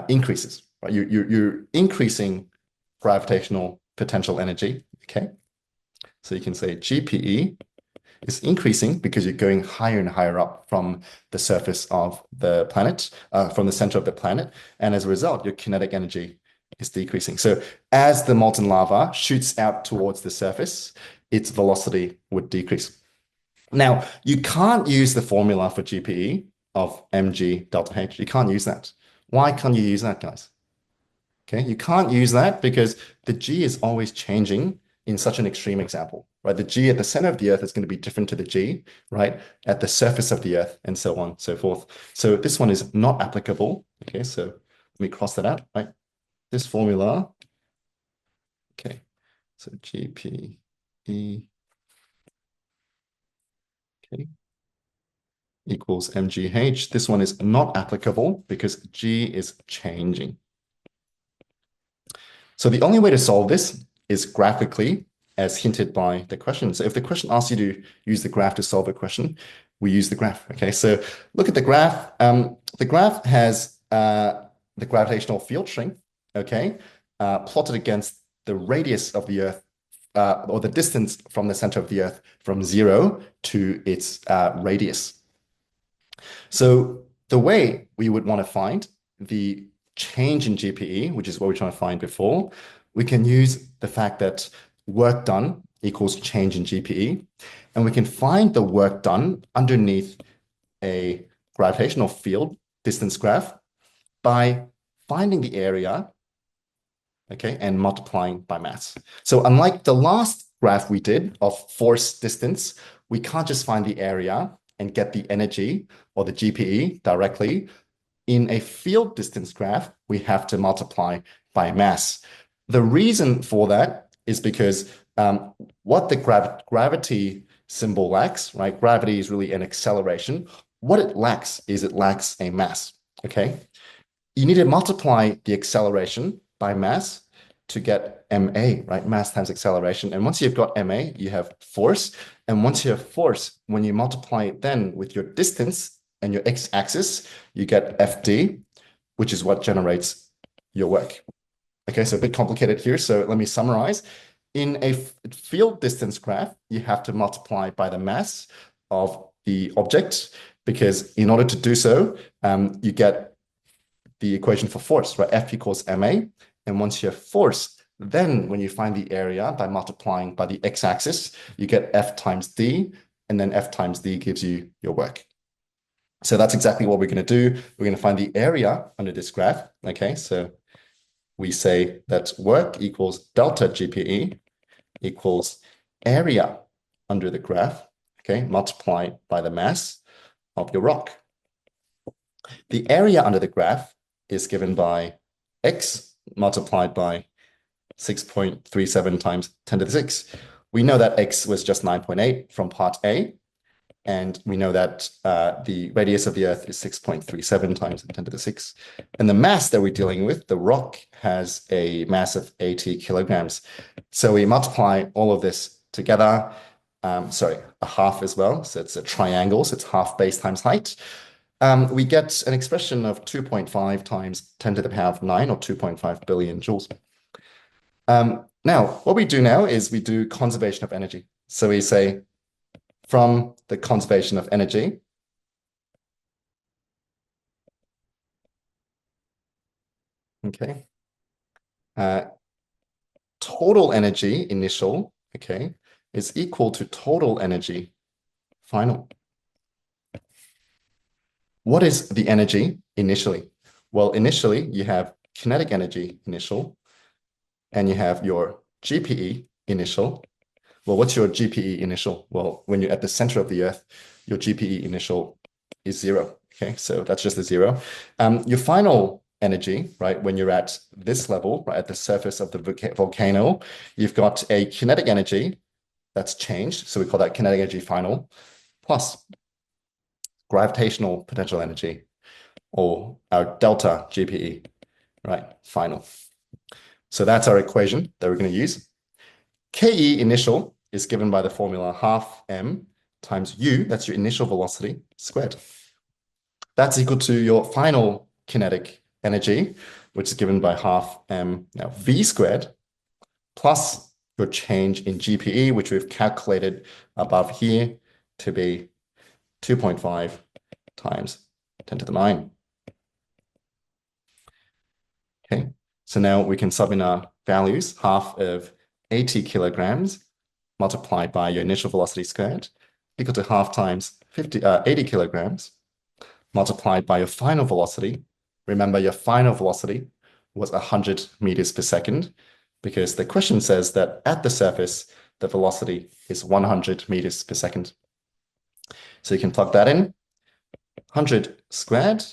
increases, right? You're increasing gravitational potential energy, okay? So you can say GPE is increasing because you're going higher and higher up from the surface of the planet, from the center of the planet. And as a result, your kinetic energy is decreasing. So as the molten lava shoots out towards the surface, its velocity would decrease. Now, you can't use the formula for GPE of mg delta h. You can't use that. Why can't you use that, guys? Okay, you can't use that because the g is always changing in such an extreme example, right? The g at the center of the Earth is going to be different to the g, right, at the surface of the Earth, and so on and so forth. So this one is not applicable. Okay, so let me cross that out, right? This formula, okay, so GPE, okay, equals mgh. This one is not applicable because g is changing. So the only way to solve this is graphically, as hinted by the question. So if the question asks you to use the graph to solve a question, we use the graph. Okay, so look at the graph. The graph has the gravitational field strength, okay, plotted against the radius of the Earth, or the distance from the center of the Earth from 0 to its radius. So the way we would want to find the change in GPE, which is what we're trying to find before, we can use the fact that work done equals change in GPE, and we can find the work done underneath a gravitational field distance graph by finding the area, okay, and multiplying by mass. So unlike the last graph we did of force distance, we can't just find the area and get the energy or the GPE directly. In a field distance graph, we have to multiply by mass. The reason for that is because what the gravity symbol lacks, right? Gravity is really an acceleration. What it lacks is it lacks a mass, okay? You need to multiply the acceleration by mass to get ma, right? Mass times acceleration. And once you've got ma, you have force. And once you have force, when you multiply it then with your distance and your x-axis, you get Fd, which is what generates your work. Okay, so a bit complicated here. So let me summarize. In a field distance graph, you have to multiply by the mass of the object, because in order to do so, you get the equation for force, right? F equals ma. And once you have force, then when you find the area by multiplying by the x-axis, you get F times d, and then F times d gives you your work. So that's exactly what we're going to do. We're going to find the area under this graph. Okay, so we say that work equals delta GPE equals area under the graph, okay, multiplied by the mass of your rock. The area under the graph is given by x multiplied by 6.37 times 10 to the 6. We know that x was just 9.8 from part A, and we know that the radius of the Earth is 6.37 times 10 to the 6. And the mass that we're dealing with, the rock, has a mass of 80 kilograms. So we multiply all of this together, sorry, a half as well. So it's a triangle, so it's half base times height. We get an expression of 2.5 times 10 to the power of 9, or 2.5 billion joules. Now, what we do now is we do conservation of energy. So we say, from the conservation of energy, okay, total energy initial, okay, is equal to total energy final. What is the energy initially? Well, initially you have kinetic energy initial, and you have your GPE initial. Well, what's your GPE initial? Well, when you're at the center of the Earth, your GPE initial is 0. Okay, so that's just a 0. Your final energy, right, when you're at this level, right, at the surface of the volcano, you've got a kinetic energy that's changed. So we call that kinetic energy final, plus gravitational potential energy, or our delta GPE, right, final. So that's our equation that we're going to use. KE initial is given by the formula half m times u, that's your initial velocity, squared. That's equal to your final kinetic energy, which is given by half m, now v squared, plus your change in GPE, which we've calculated above here to be 2.5 times 10 to the 9. Okay, so now we can sub in our values. Half of 80 kilograms multiplied by your initial velocity squared equal to half times 80 kilograms multiplied by your final velocity. Remember, your final velocity was 100 meters per second, because the question says that at the surface, the velocity is 100 meters per second. So you can plug that in. 100 squared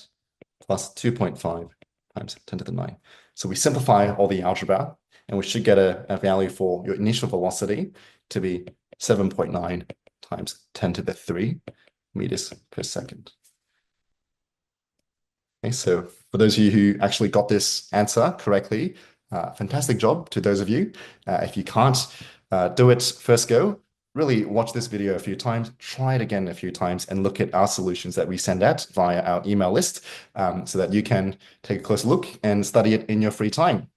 plus 2.5 times 10 to the 9. So we simplify all the algebra, and we should get a value for your initial velocity to be 7.9 times 10 to the 3 meters per second. Okay, so for those of you who actually got this answer correctly, fantastic job to those of you. If you can't do it first go, really watch this video a few times, try it again a few times, and look at our solutions that we send out via our email list so that you can take a closer look and study it in your free time.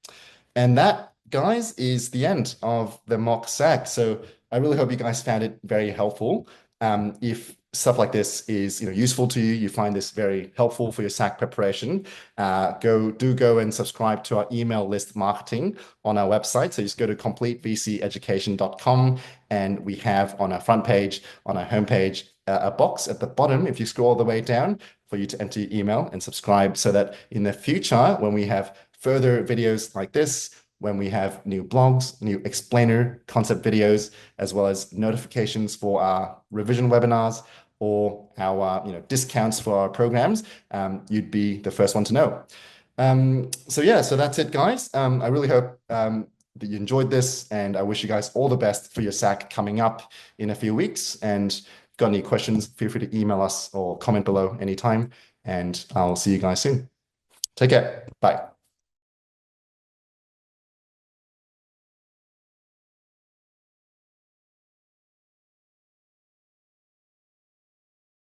And that, guys, is the end of the mock SAC. So I really hope you guys found it very helpful. If stuff like this is useful to you, you find this very helpful for your SAC preparation, go and subscribe to our email list marketing on our website. So just go to completevceeducation.com, and we have on our front page, on our homepage, a box at the bottom, if you scroll all the way down, for you to enter your email and subscribe, so that in the future, when we have further videos like this, when we have new blogs, new explainer concept videos, as well as notifications for our revision webinars or our discounts for our programs, you'd be the first one to know. So that's it, guys. I really hope that you enjoyed this, and I wish you guys all the best for your SAC coming up in a few weeks. And if you've got any questions, feel free to email us or comment below anytime, and I'll see you guys soon. Take care. Bye.